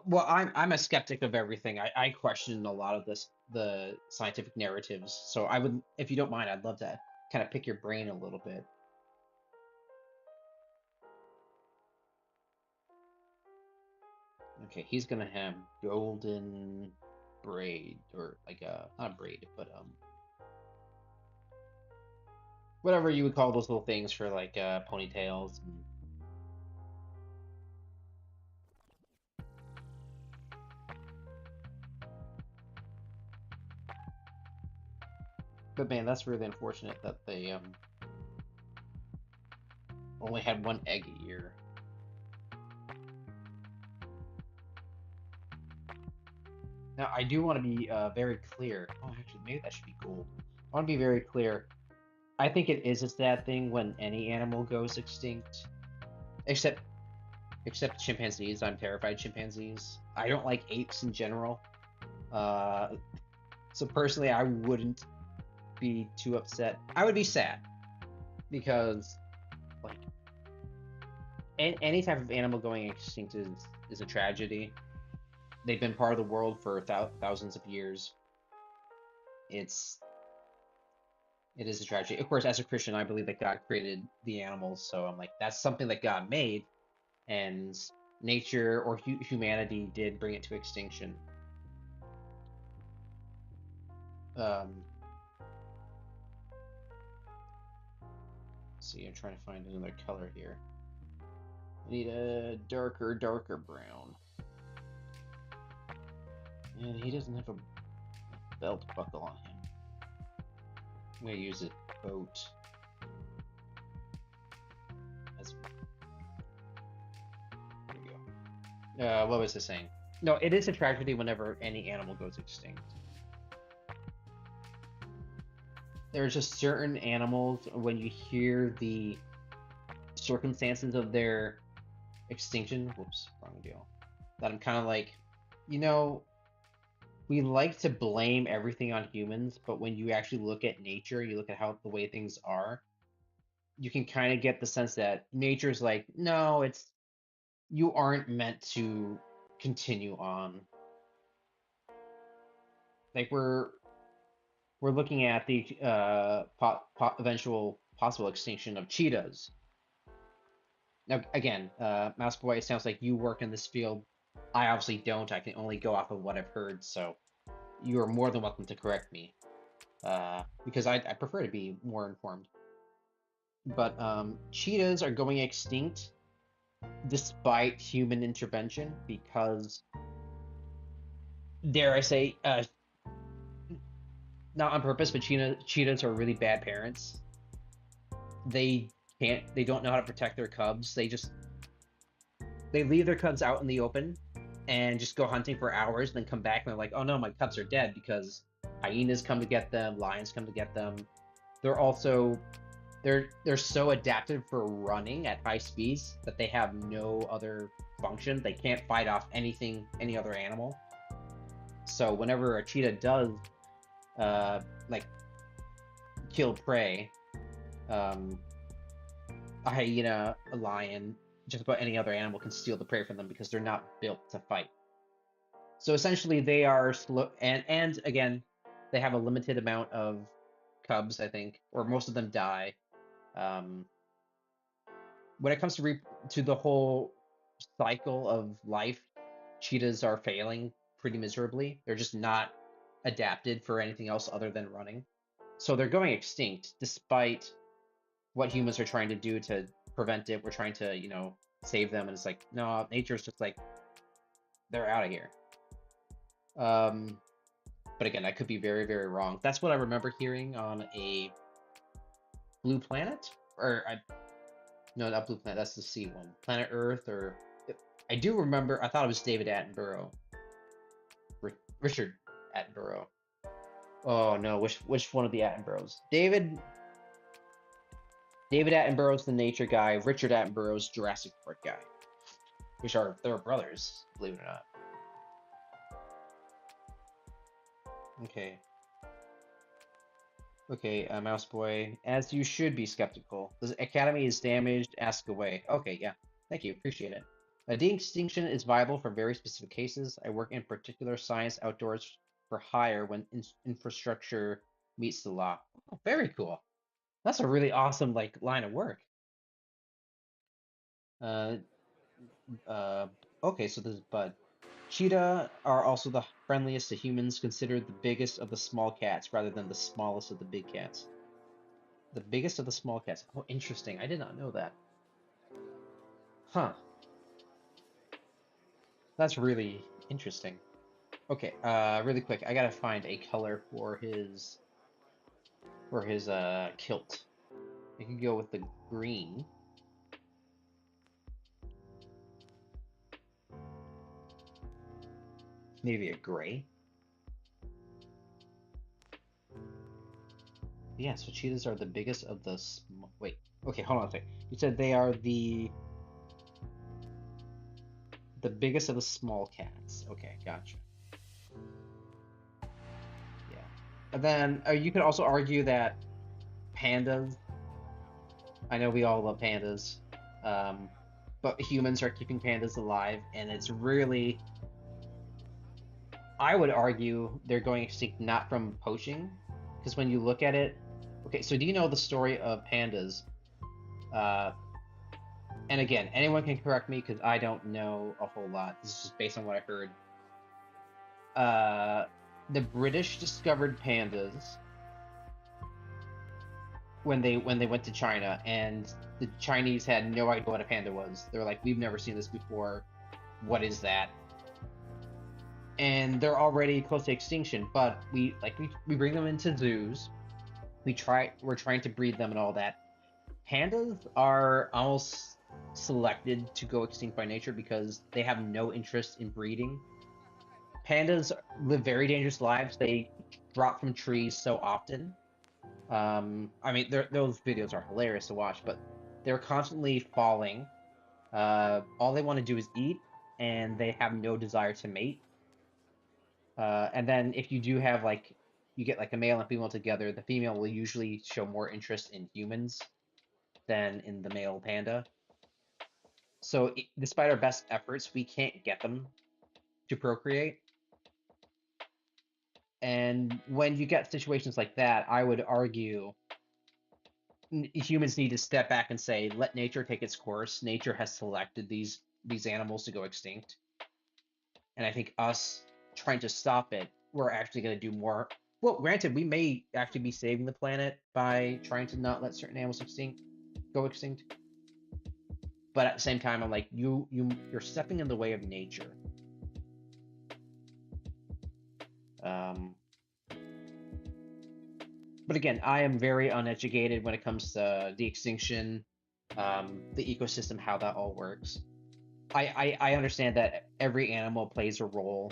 well, I'm a skeptic of everything. I question a lot of the scientific narratives. So I would, if you don't mind, I'd love to kind of pick your brain a little bit. Okay, he's gonna have golden braid or like a not braid, but whatever you would call those little things for like ponytails and but man, that's really unfortunate that they only had one egg a year. Now, I do want to be very clear. Oh, actually, maybe that should be gold. I want to be very clear. I think it is a sad thing when any animal goes extinct, except chimpanzees. I'm terrified of chimpanzees. I don't like apes in general. Uh, so personally, I wouldn't be too upset. I would be sad because like any type of animal going extinct is a tragedy. They've been part of the world for thousands of years. It's it is a tragedy. Of course, as a Christian, I believe that God created the animals, so I'm like that's something that God made, and nature or humanity did bring it to extinction. Um, see, I'm trying to find another color here. I need a darker brown. And he doesn't have a belt buckle on him. I'm gonna use a boat as there we go. What was I saying? No, it is a tragedy whenever any animal goes extinct. There's just certain animals when you hear the circumstances of their extinction. Whoops, wrong deal. That I'm kind of like, you know, we like to blame everything on humans, but when you actually look at nature, you look at how the way things are, you can kind of get the sense that nature's like, no, it's you aren't meant to continue on. Like we're looking at the eventual possible extinction of cheetahs. Now, again, Mouse Boy, it sounds like you work in this field. I obviously don't. I can only go off of what I've heard, so you are more than welcome to correct me, because I prefer to be more informed. But cheetahs are going extinct despite human intervention because, dare I say, not on purpose, but cheetahs are really bad parents. They they don't know how to protect their cubs. They leave their cubs out in the open and just go hunting for hours, and then come back and they're like, oh no, my cubs are dead because hyenas come to get them, lions come to get them. They're also they're so adapted for running at high speeds that they have no other function. They can't fight off any other animal. So whenever a cheetah does uh like kill prey, um a hyena, a lion, just about any other animal can steal the prey from them because they're not built to fight. So essentially, they are slow, and again, they have a limited amount of cubs, I think, or most of them die. Um, when it comes to to the whole cycle of life, cheetahs are failing pretty miserably. They're just not adapted for anything else other than running. So they're going extinct, despite what humans are trying to do to prevent it. We're trying to, save them, and it's like, no, nature's just like, they're out of here. Um, but again, I could be very, very wrong. That's what I remember hearing on a Blue Planet, or no, not Blue Planet. That's the sea one, Planet Earth, or I do remember. I thought it was David Attenborough, Richard Attenborough. Oh no, which one of the Attenboroughs? David Attenborough's the nature guy. Richard Attenborough's Jurassic Park guy, which are they're brothers, believe it or not. Okay. Okay, Mouse Boy, as you should be skeptical. The Academy is damaged, ask away. Okay, yeah. Thank you, appreciate it. De-extinction is viable for very specific cases. I work in particular science outdoors for hire when infrastructure meets the law. Oh, very cool. That's a really awesome line of work. Uh, okay, so this is Bud. Cheetah are also the friendliest to humans, considered the biggest of the small cats rather than the smallest of the big cats. The biggest of the small cats. Oh, interesting. I did not know that. Huh. That's really interesting. Okay, really quick. I gotta find a color for his kilt. I could go with the green. Maybe a gray. Yeah, so cheetahs are the biggest of the wait. Okay, hold on a second. You said they are the biggest of the small cats. Okay, gotcha. Yeah. And then you could also argue that pandas, I know we all love pandas, um, but humans are keeping pandas alive, and it's really, I would argue they're going extinct not from poaching, because when you look at it, okay, so do you know the story of pandas? Uh, and again, anyone can correct me because I don't know a whole lot. This is just based on what I heard. Uh, the British discovered pandas when they went to China, and the Chinese had no idea what a panda was. They were like, "We've never seen this before. What is that?" And they're already close to extinction. But we bring them into zoos. We're trying to breed them and all that. Pandas are almost selected to go extinct by nature because they have no interest in breeding. Pandas live very dangerous lives. They drop from trees so often. I mean, those videos are hilarious to watch, but they're constantly falling. All they want to do is eat, and they have no desire to mate. And then if you do have you get like a male and female together, the female will usually show more interest in humans than in the male panda. So despite our best efforts, we can't get them to procreate. And when you get situations like that, I would argue humans need to step back and say, let nature take its course. Nature has selected these animals to go extinct. And I think us trying to stop it, we're actually going to do more. Well, granted, we may actually be saving the planet by trying to not let certain animals go extinct. But at the same time, I'm like, you're stepping in the way of nature. Um, but again, I am very uneducated when it comes to the extinction, the ecosystem, how that all works. I understand that every animal plays a role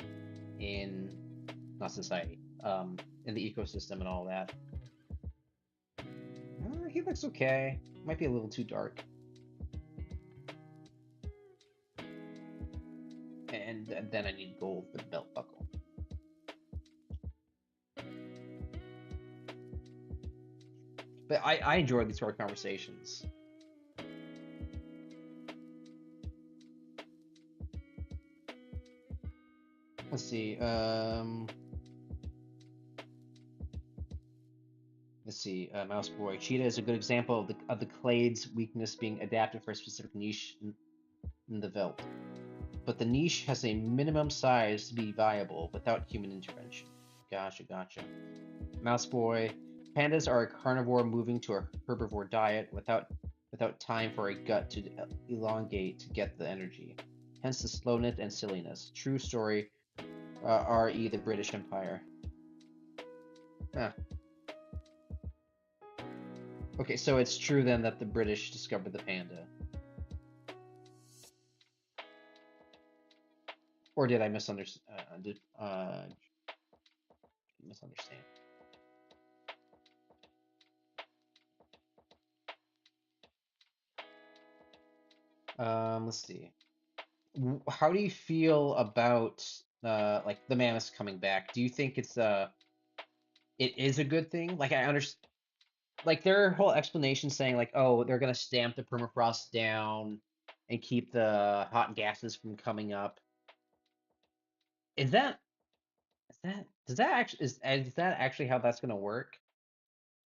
in not society, in the ecosystem and all that. he looks okay. Might be a little too dark. And then I need gold for the belt buckle. But I enjoy these sort of conversations. Let's see. Let's see. Mouse Boy. Cheetah is a good example of the clade's weakness being adapted for a specific niche in the veldt. But the niche has a minimum size to be viable without human intervention. Gotcha, gotcha. Mouse Boy. Pandas are a carnivore moving to a herbivore diet without time for a gut to elongate to get the energy. Hence the slowness and silliness. True story. R.E. the British Empire. Huh. Okay, so it's true then that the British discovered the panda. Or did I misunderstand? Misunderstand? Let's see. How do you feel about like the mammoths coming back? Do you think it is a good thing? Like I understand, like their whole explanation saying like, oh, they're gonna stamp the permafrost down and keep the hot gases from coming up. Is that is that actually how that's gonna work?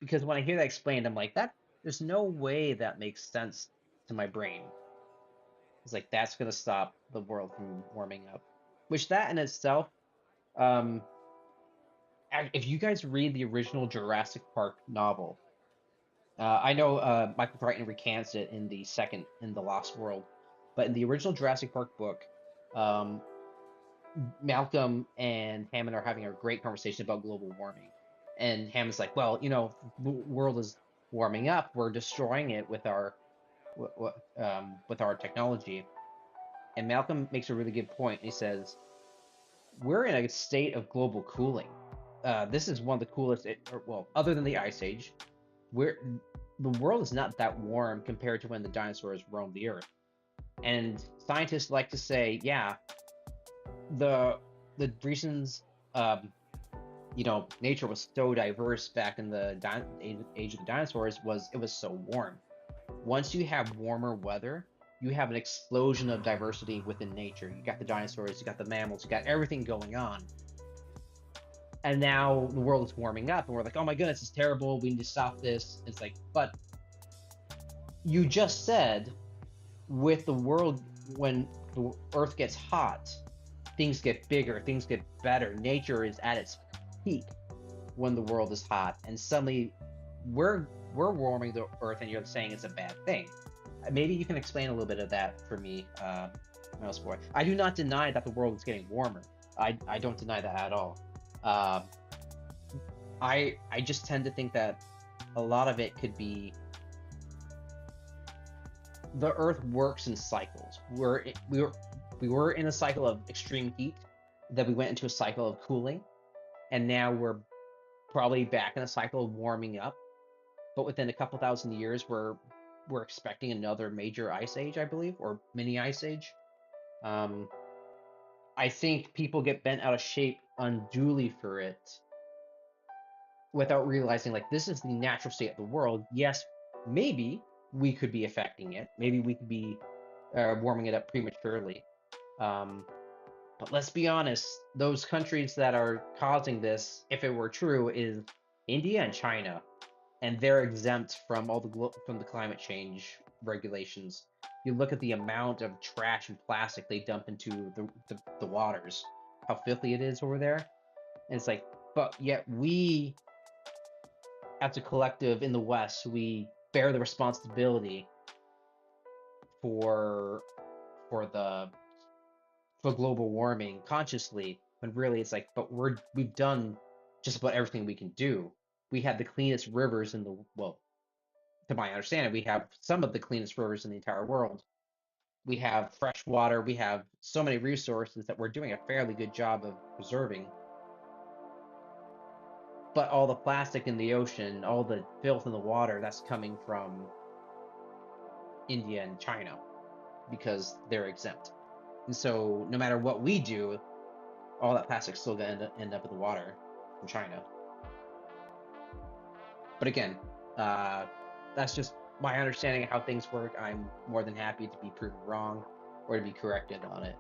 Because when I hear that explained, I'm like, that there's no way that makes sense to my brain. It's like that's gonna stop the world from warming up. Which that in itself, um, if you guys read the original Jurassic Park novel, I know Michael Crichton recants it in the Lost World, but in the original Jurassic Park book, um, Malcolm and Hammond are having a great conversation about global warming, and Hammond's like, well, the world is warming up. We're destroying it with with our technology. And Malcolm makes a really good point. He says, we're in a state of global cooling. This is one of the coolest, well, other than the Ice Age, we're the world is not that warm compared to when the dinosaurs roamed the earth. And scientists like to say, yeah, the reasons nature was so diverse back in the age of the dinosaurs was it was so warm. Once you have warmer weather, you have an explosion of diversity within nature. You got the dinosaurs, you got the mammals, you got everything going on. And now the world is warming up, and we're like, oh my goodness, it's terrible. We need to stop this. It's like, but you just said with the world, when the earth gets hot, things get bigger, things get better. Nature is at its peak when the world is hot, and suddenly we're warming the earth, and you're saying it's a bad thing. Maybe you can explain a little bit of that for me, Mouse Boy. I do not deny that the world is getting warmer. I don't deny that at all. Um, I just tend to think that a lot of it could be the Earth works in cycles. We were in a cycle of extreme heat, then we went into a cycle of cooling, and now we're probably back in a cycle of warming up. But within a couple thousand years, we're expecting another major ice age, I believe, or mini ice age. Um, I think people get bent out of shape unduly for it without realizing like this is the natural state of the world. Yes, maybe we could be affecting it. Maybe we could be warming it up prematurely. Um, but let's be honest, those countries that are causing this, if it were true, is India and China, and they're exempt from all from the climate change regulations. You look at the amount of trash and plastic they dump into the waters, how filthy it is over there, and it's like, but yet we as a collective in the West, we bear the responsibility for for the for global warming consciously, when really it's like, but we've done just about everything we can do. We have the cleanest rivers in the well, to my understanding, we have some of the cleanest rivers in the entire world. We have fresh water. We have so many resources that we're doing a fairly good job of preserving. But all the plastic in the ocean, all the filth in the water, that's coming from India and China because they're exempt. And so no matter what we do, all that plastic's still gonna end up in the water from China. But again, that's just my understanding of how things work. I'm more than happy to be proven wrong or to be corrected on it.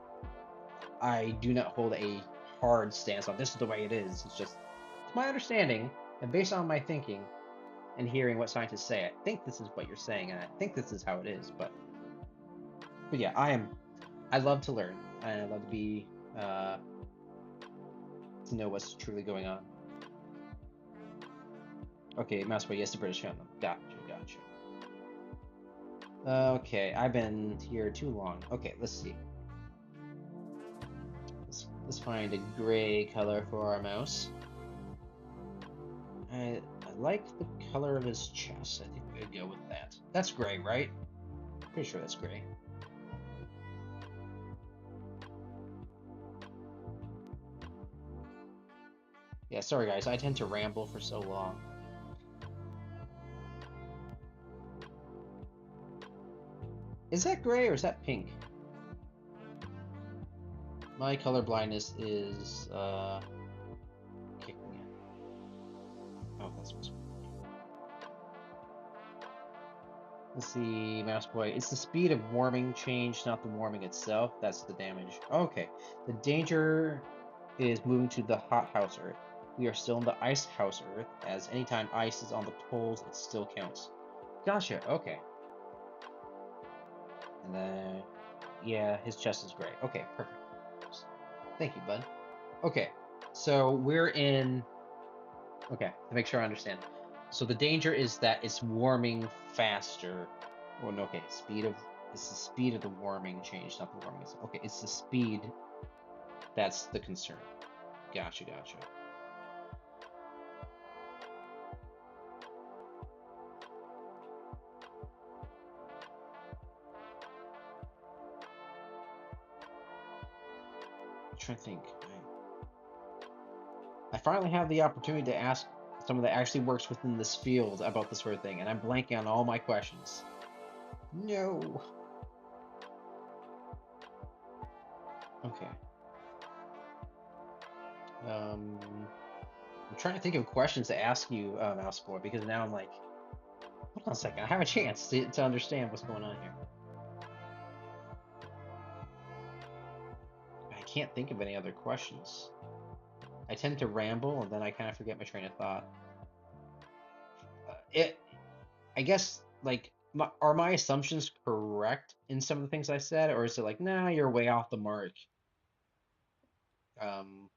I do not hold a hard stance on this is the way it is. It's my understanding, and based on my thinking and hearing what scientists say, I think this is what you're saying, and I think this is how it is. But yeah, I love to learn, and I love to be to know what's truly going on. Okay, Mouseboy, yes, the British found them. Gotcha. Okay, I've been here too long. Okay, let's see. Let's find a gray color for our mouse. I like the color of his chest. I think we could go with that. That's gray, right? Pretty sure that's gray. Yeah, sorry guys, I tend to ramble for so long. Is that gray or is that pink? My color blindness is kicking in. Oh, that's what's. Let's see, Mouse Boy. It's the speed of warming change, not the warming itself. That's the damage. Okay. The danger is moving to the hot house Earth. We are still in the ice house Earth, as anytime ice is on the poles, it still counts. Gotcha. Okay. And then, yeah, his chest is gray. Okay, perfect. Thank you, bud. Okay, so we're in. Okay, to make sure I understand. So the danger is that it's warming faster. Well, no, okay, it's the speed of the warming change, not the warming itself. Okay, it's the speed that's the concern. Gotcha. I'm trying to think. I finally have the opportunity to ask someone that actually works within this field about this sort of thing, and I'm blanking on all my questions. No. Okay. I'm trying to think of questions to ask you, Mouse Boy, because now I'm like, hold on a second, I have a chance to understand what's going on here. I can't think of any other questions. I tend to ramble and then I kind of forget my train of thought. I guess, like, are my assumptions correct in some of the things I said, or is it like, nah, you're way off the mark? Um,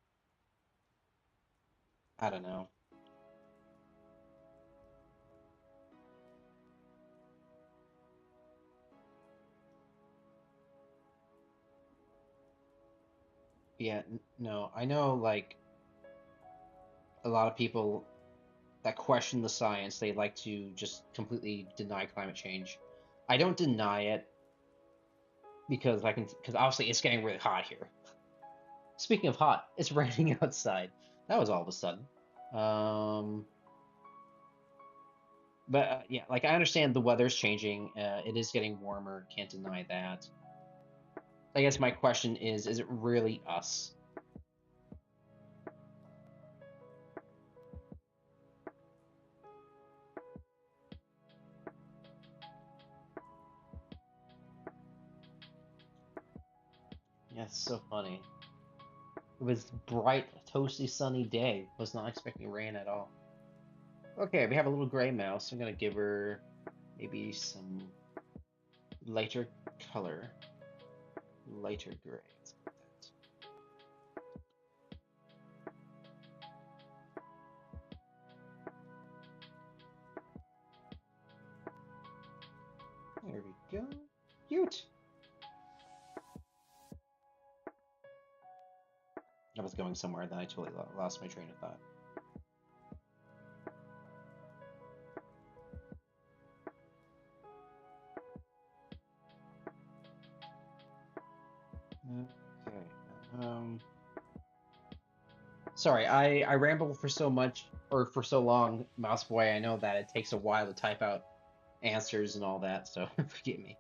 I don't know. Yeah, no, I know, like, a lot of people that question the science, they like to just completely deny climate change. I don't deny it because obviously it's getting really hot here. Speaking of hot, it's raining outside. That was all of a sudden. Um, but yeah, like I understand the weather's changing. It is getting warmer. Can't deny that. I guess my question is it really us? Yeah, it's so funny. It was bright, toasty, sunny day. Was not expecting rain at all. Okay, we have a little gray mouse. I'm gonna give her maybe some lighter color, lighter gray. Let's go with that. There we go. Cute. I was going somewhere, then I totally lost my train of thought. Okay. Sorry, I ramble for so much or for so long, Mouse Boy. I know that it takes a while to type out answers and all that, so forgive me.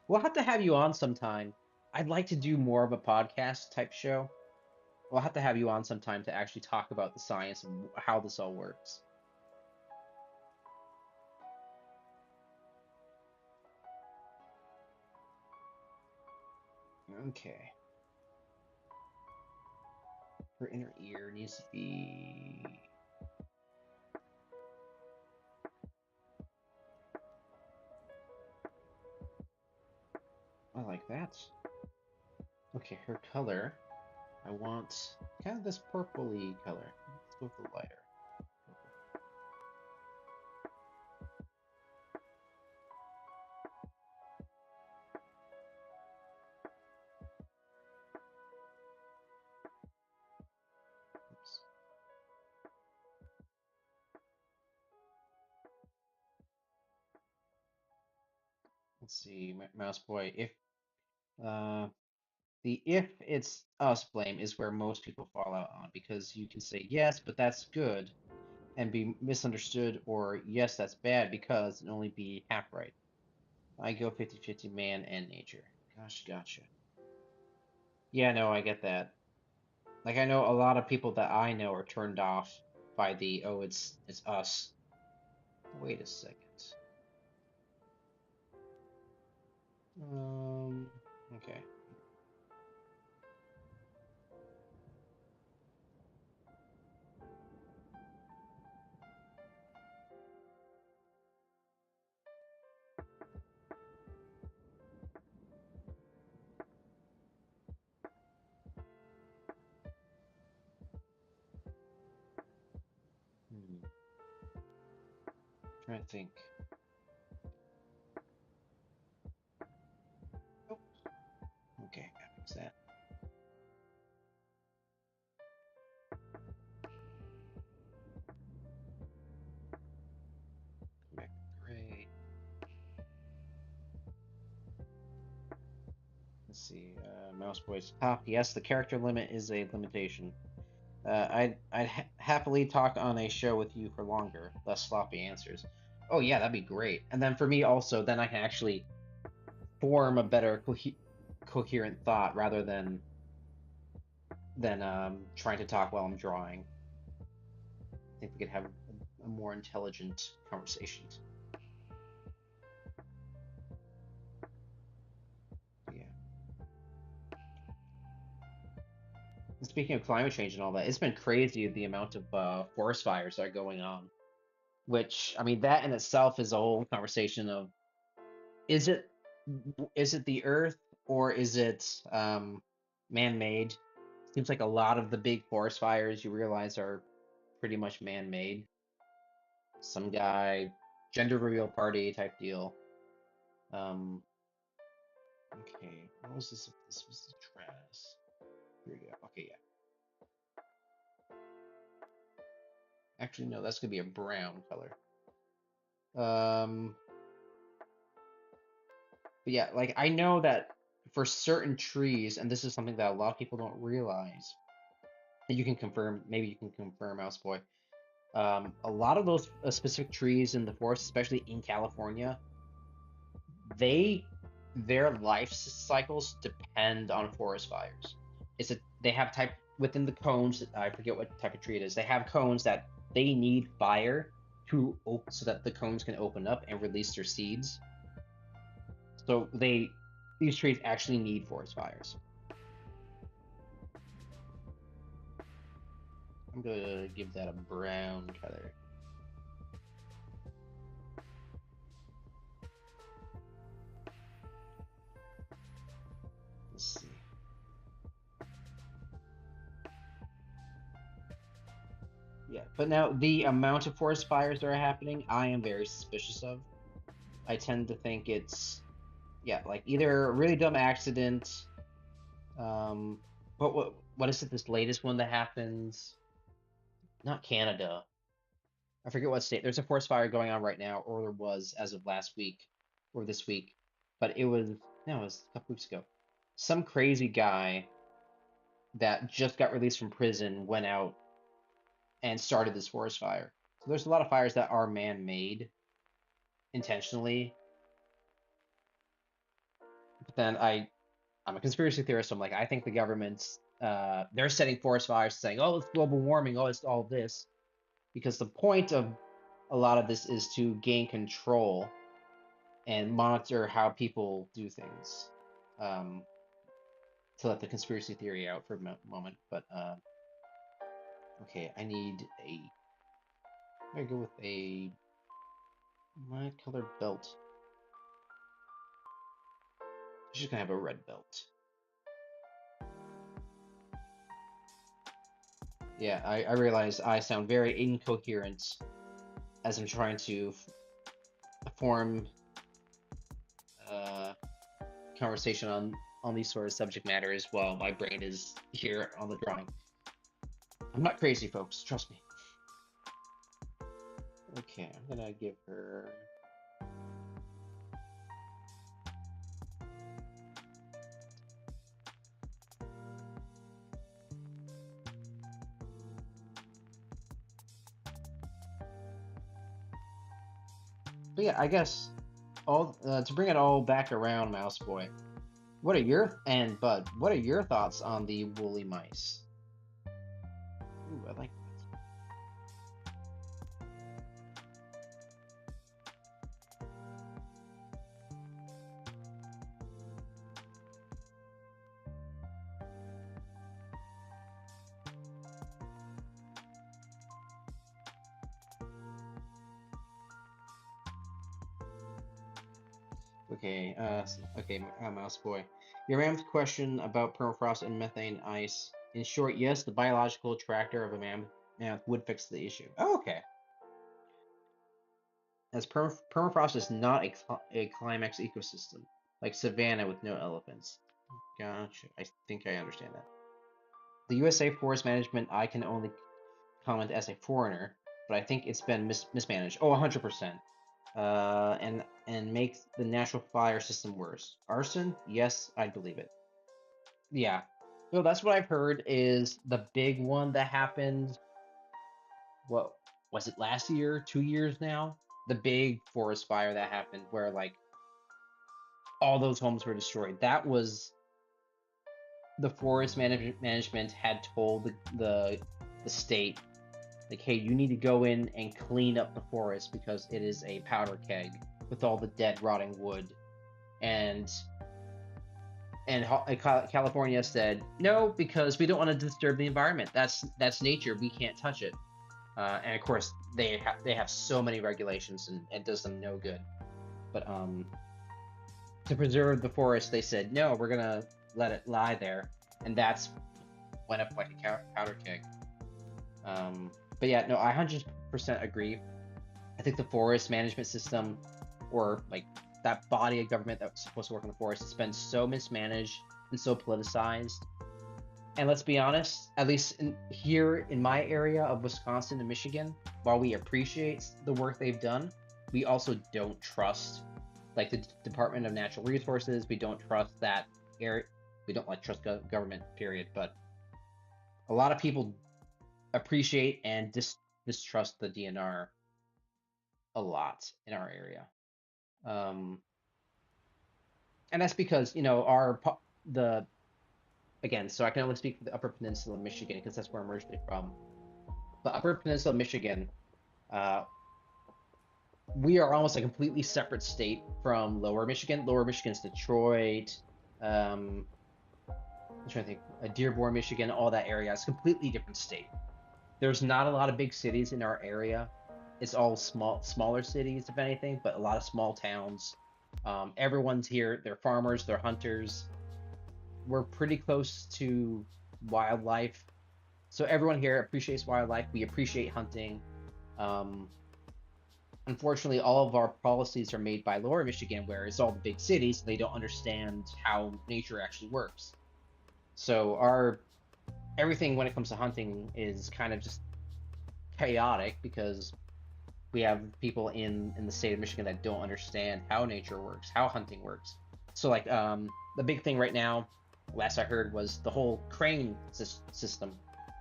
We'll have to have you on sometime. I'd like to do more of a podcast type show. We'll have to have you on sometime to actually talk about the science and how this all works. Okay. Her inner ear needs to be. I like that. Okay, her color. I want kind of this purpley color. Let's go with the lighter purple. Oops. Let's see, Mouse Boy. Uh, if it's us blame is where most people fall out on because you can say yes, but that's good and be misunderstood, or yes, that's bad because and only be half right. I go 50-50 man and nature. Gosh, gotcha. Yeah, no, I get that. Like I know a lot of people that I know are turned off by the oh, it's us. Wait a second. Um, okay. Hmm. Trying to think. Oh, okay, gotta fix that. Come back to gray. Let's see. Mouse Boy's top. Yes, the character limit is a limitation. I'd happily talk on a show with you for longer, less sloppy answers. Oh yeah, that'd be great. And then for me also, then I can actually form a better coherent thought rather than trying to talk while I'm drawing. I think we could have a more intelligent conversation. Yeah. And speaking of climate change and all that, it's been crazy the amount of forest fires that are going on. Which I mean, that in itself is a whole conversation of is it is it the Earth or is it man-made? Seems like a lot of the big forest fires you realize are pretty much man-made. Some guy, gender reveal party type deal. Um, okay, what was this? This was the dress. Here we go. Okay, yeah. Actually, no, that's gonna be a brown color. Um, but yeah, like I know that for certain trees, and this is something that a lot of people don't realize, and you can confirm, maybe you can confirm, Mouse Boy. A lot of those specific trees in the forest, especially in California, they their life cycles depend on forest fires. They have type within the cones. I forget what type of tree it is. They have cones that they need fire to open so that the cones can open up and release their seeds. So these trees actually need forest fires. I'm gonna give that a brown color. Let's see. Yeah, but now the amount of forest fires that are happening, I am very suspicious of. I tend to think it's yeah, like either a really dumb accident. Um, but what is it? This latest one that happens? Not Canada. I forget what state. There's a forest fire going on right now, or there was as of last week or this week. But it was no, it was a couple weeks ago. Some crazy guy. that just got released from prison went out and started this forest fire. So there's a lot of fires that are man-made intentionally. But then I'm a conspiracy theorist, so I'm like, I think the government's they're setting forest fires saying, oh, it's global warming, oh, it's all this. Because the point of a lot of this is to gain control and monitor how people do things. Um, to let the conspiracy theory out for a moment. But okay, I go with a my color belt. She's just gonna have a red belt. Yeah, I realize I sound very incoherent as I'm trying to form uh, conversation on these sort of subject matters while my brain is here on the drawing. I'm not crazy, folks. Trust me. Okay, I'm gonna give her. But yeah, I guess all to bring it all back around, Mouse Boy. What are your and Bud? What are your thoughts on the woolly mice? Ooh, I like okay, okay, Mouse Boy. Your mammoth question about permafrost and methane ice. In short, yes, the biological attractor of a mammoth would fix the issue. Oh, okay. As permafrost is not a climax ecosystem, like savanna with no elephants. Gotcha. I think I understand that. The USA forest management, I can only comment as a foreigner, but I think it's been mismanaged. Oh, 100%. And makes the natural fire system worse. Arson? Yes, I believe it. Yeah. So that's what I've heard is the big one that happened. What was it last year? 2 years now? The big forest fire that happened where like all those homes were destroyed. That was the forest management had told the state like, hey, you need to go in and clean up the forest because it is a powder keg with all the dead rotting wood. And California said no because we don't want to disturb the environment. That's nature. We can't touch it. And of course, they have so many regulations and it does them no good. But to preserve the forest, they said no. We're gonna let it lie there, and that's went up like a powder keg. But yeah, no, I 100% agree. I think the forest management system, or like that body of government that's supposed to work in the forest, has been so mismanaged and so politicized. And let's be honest, at least here in my area of Wisconsin and Michigan, while we appreciate the work they've done, we also don't trust like the Department of Natural Resources. We don't trust that area. We don't like trust government, period. But a lot of people appreciate and distrust the DNR a lot in our area. And that's because the again, so I can only speak for the Upper Peninsula of Michigan because that's where I'm originally from. The Upper Peninsula of Michigan, uh, we are almost a completely separate state from Lower Michigan. Lower Michigan's Detroit, I'm trying to think, Dearborn, Michigan, all that area. It's a completely different state. There's not a lot of big cities in our area. It's all smaller cities, if anything, but a lot of small towns. Everyone's here. They're farmers. They're hunters. We're pretty close to wildlife, so everyone here appreciates wildlife. We appreciate hunting. Um, Unfortunately, all of our policies are made by Lower Michigan, where it's all the big cities. They don't understand how nature actually works. So our everything when it comes to hunting is kind of just chaotic because we have people in the state of Michigan that don't understand how nature works, how hunting works. So like the big thing right now, last I heard was the whole crane system.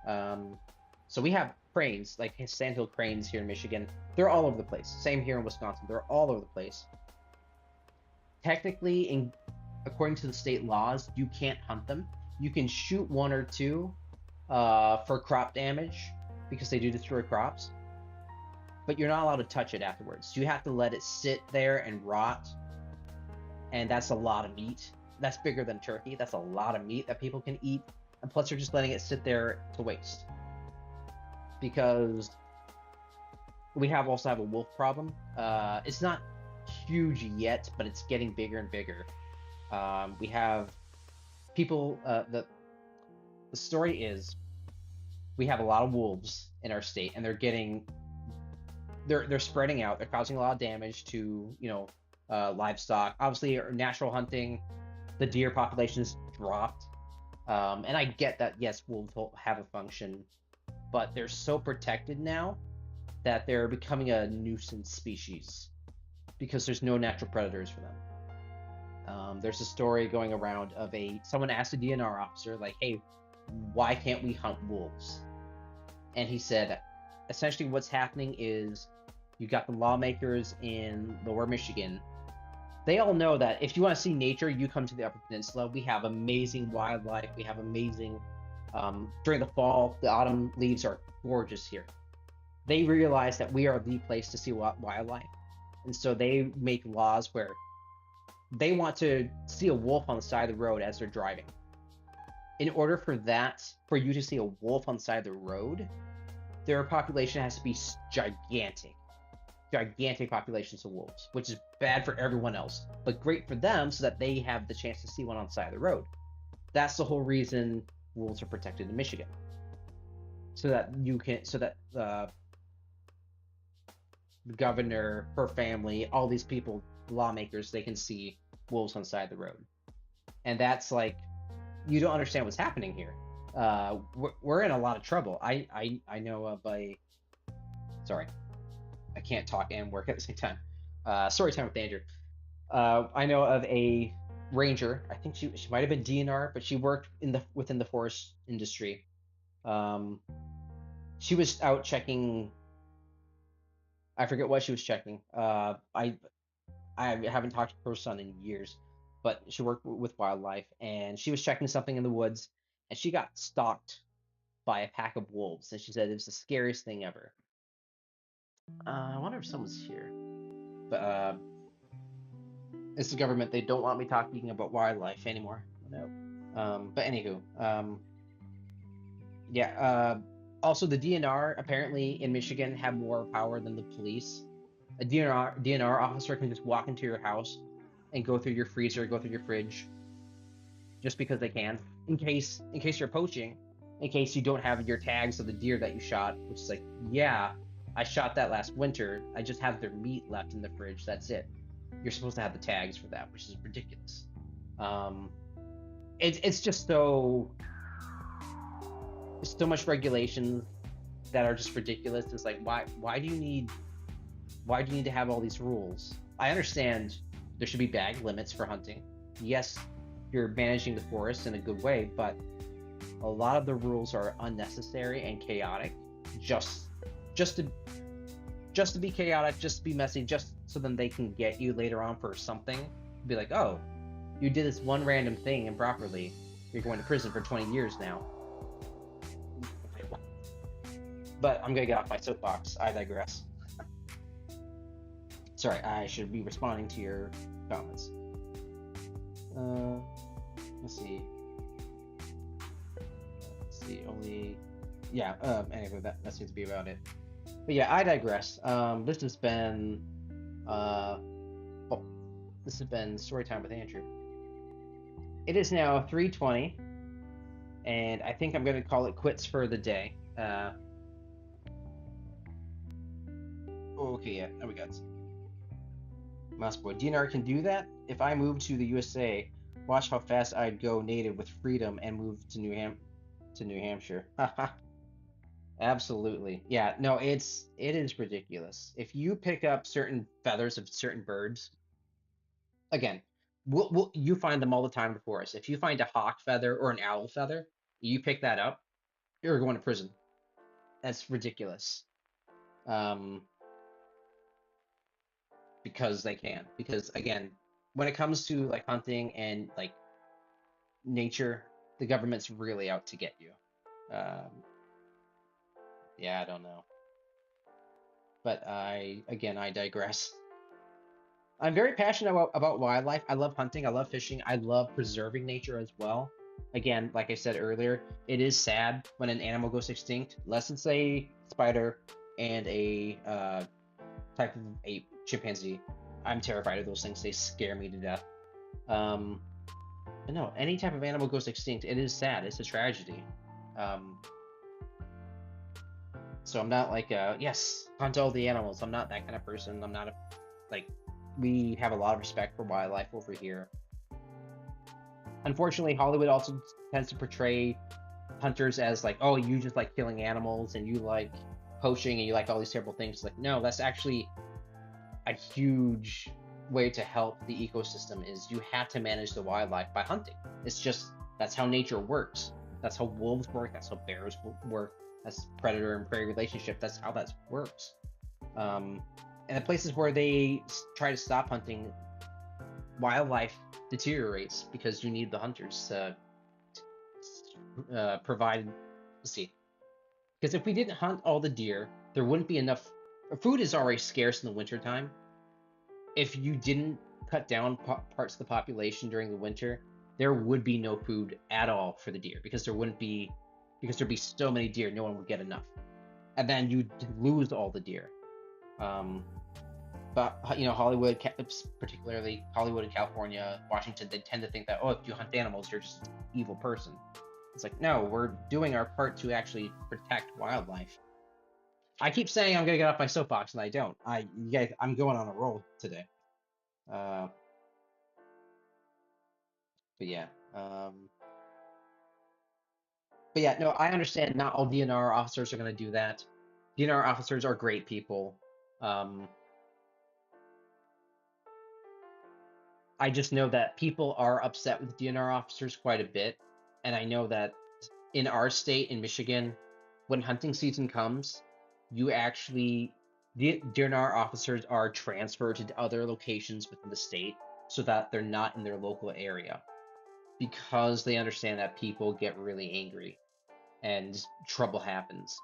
Um, so we have cranes, like sandhill cranes here in Michigan. They're all over the place. Same here in Wisconsin. They're all over the place. Technically, according to the state laws, you can't hunt them. You can shoot one or two for crop damage because they do destroy crops, but you're not allowed to touch it afterwards. You have to let it sit there and rot, and that's a lot of meat. That's bigger than turkey. That's a lot of meat that people can eat, and plus you're just letting it sit there to waste. Because we also have a wolf problem. It's not huge yet, but it's getting bigger and bigger. We have people. The story is we have a lot of wolves in our state, and they're spreading out. They're causing a lot of damage to livestock. Obviously, natural hunting, the deer population's dropped, and I get that. Yes, wolves have a function, but they're so protected now that they're becoming a nuisance species because there's no natural predators for them. There's a story going around of someone asked a DNR officer, like, "Hey, why can't we hunt wolves?" And he said, essentially, what's happening is you got the lawmakers in Lower Michigan. They all know that if you want to see nature, you come to the Upper Peninsula. We have amazing wildlife. We have amazing. During the fall, the autumn leaves are gorgeous here. They realize that we are the place to see wildlife, and so they make laws where they want to see a wolf on the side of the road as they're driving. In order for you to see a wolf on the side of the road, their population has to be gigantic populations of wolves, which is bad for everyone else, but great for them so that they have the chance to see one on the side of the road. That's the whole reason wolves are protected in Michigan, so that the governor, her family, all these people, lawmakers, they can see wolves on the side of the road. And that's like, you don't understand what's happening here. We're in a lot of trouble. I know of sorry, I can't talk and work at the same time. Story time with Andrew. I know of a ranger. I think she might have been DNR, but she worked within the forest industry. She was out checking. I forget what she was checking. I haven't talked to her son in years, but she worked with wildlife, and she was checking something in the woods, and she got stalked by a pack of wolves, and she said it was the scariest thing ever. I wonder if someone's here, but it's the government. They don't want me talking about wildlife anymore. No. But anywho, yeah. Also, the DNR apparently in Michigan have more power than the police. A DNR officer can just walk into your house and go through your freezer, go through your fridge, just because they can, in case you're poaching, in case you don't have your tags of the deer that you shot, which is like, yeah, I shot that last winter. I just have their meat left in the fridge. That's it. You're supposed to have the tags for that, which is ridiculous. It's just so there's so much regulations that are just ridiculous. It's like, why do you need to have all these rules? I understand there should be bag limits for hunting. Yes, you're managing the forest in a good way, but a lot of the rules are unnecessary and chaotic, just to be chaotic, just to be messy, just so then they can get you later on for something. Be like, oh, you did this one random thing improperly. You're going to prison for 20 years now. But I'm gonna get off my soapbox. I digress. Sorry, I should be responding to your comments. Let's see. Only. Yeah. Anyway, that seems to be about it. But yeah, I digress. This has been. This has been story time with Andrew. It is now 3:20, and I think I'm gonna call it quits for the day. Okay, yeah, there we go. Mouse boy, DNR can do that. If I moved to the USA, watch how fast I'd go native with freedom and move to New Hampshire. Absolutely. Yeah, no, it is ridiculous. If you pick up certain feathers of certain birds, again, you find them all the time in the forest. If you find a hawk feather or an owl feather, you pick that up, you're going to prison. That's ridiculous. Um, because they can. Because again, when it comes to like hunting and like nature, the government's really out to get you. Um, yeah, I don't know. But I digress. I'm very passionate about wildlife. I love hunting. I love fishing. I love preserving nature as well. Again, like I said earlier, it is sad when an animal goes extinct. Less than say spider and a type of ape, chimpanzee. I'm terrified of those things. They scare me to death. Um, but no, any type of animal goes extinct. It is sad. It's a tragedy. Um, so I'm not like, yes, hunt all the animals. I'm not that kind of person. I'm not a like. We have a lot of respect for wildlife over here. Unfortunately, Hollywood also tends to portray hunters as like, oh, you just like killing animals and you like poaching and you like all these terrible things. Like, no, that's actually a huge way to help the ecosystem is you have to manage the wildlife by hunting. It's just that's how nature works. That's how wolves work. That's how bears work. That's predator and prey relationship. That's how that works. And the places where they try to stop hunting, wildlife deteriorates because you need the hunters to provide. Let's see, because if we didn't hunt all the deer, there wouldn't be enough. Food is already scarce in the wintertime. If you didn't cut down parts of the population during the winter, there would be no food at all for the deer because there'd be so many deer, no one would get enough, and then you'd lose all the deer. Um, but Hollywood, particularly Hollywood and California, Washington, they tend to think that, oh, if you hunt animals, you're just an evil person. It's like, no, we're doing our part to actually protect wildlife. I keep saying I'm gonna get off my soapbox, and I don't. You guys, I'm going on a roll today. Uh, but yeah, no, I understand not all DNR officers are gonna do that. DNR officers are great people. Um, I just know that people are upset with DNR officers quite a bit, and I know that in our state, in Michigan, when hunting season comes, you actually the DNR officers are transferred to other locations within the state so that they're not in their local area because they understand that people get really angry and trouble happens.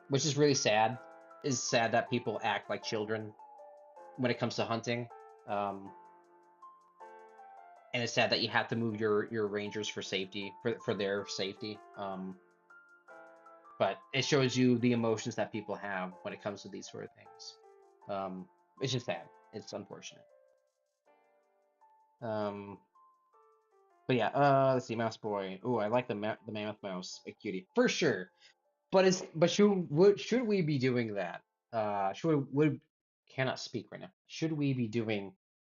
Which is really sad. It's sad that people act like children when it comes to hunting. Um, and it's sad that you have to move your rangers for safety for their safety. But it shows you the emotions that people have when it comes to these sort of things. It's just sad. It's unfortunate. Um, but yeah, let's see, Mouse Boy. Oh, I like the Mammoth Mouse, a cutie for sure. But should we be doing that? Should we would cannot speak right now. Should we be doing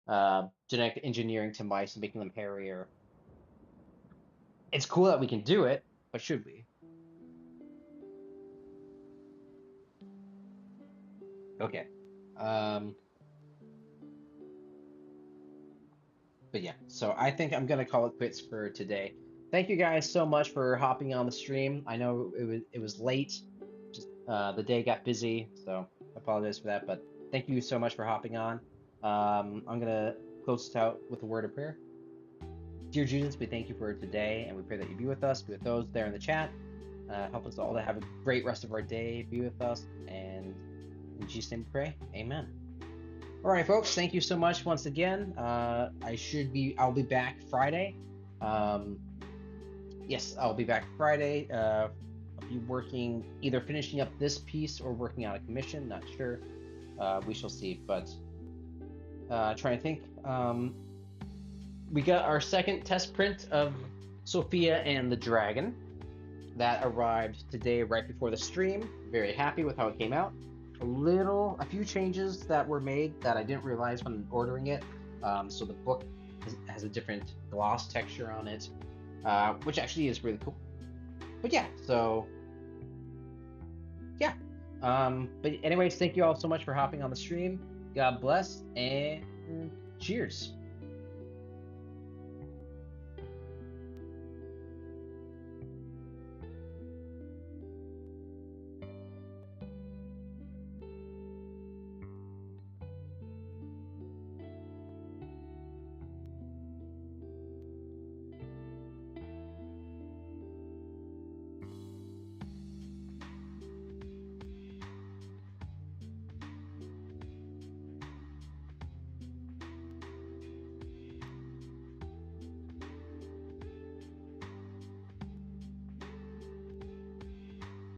genetic engineering to mice and making them hairier? It's cool that we can do it, but should we? Okay. Um, but yeah, so I think I'm gonna call it quits for today. Thank you guys so much for hopping on the stream. I know it was late, just the day got busy, so I apologize for that. But thank you so much for hopping on. I'm gonna close this out with a word of prayer. Dear Jesus, we thank you for today, and we pray that you be with us, be with those there in the chat. Help us all to have a great rest of our day. Be with us, and in Jesus' name we pray. Amen. All right, folks. Thank you so much once again. I'll be back Friday. Um, yes, I'll be back Friday. I'll be working, either finishing up this piece or working on a commission. Not sure. We shall see. But trying to think. We got our second test print of Sophia and the Dragon. That arrived today right before the stream. Very happy with how it came out. A few changes that were made that I didn't realize when ordering it. So the book has a different gloss texture on it, which actually is really cool. But yeah, so yeah. But anyways, thank you all so much for hopping on the stream. God bless and cheers.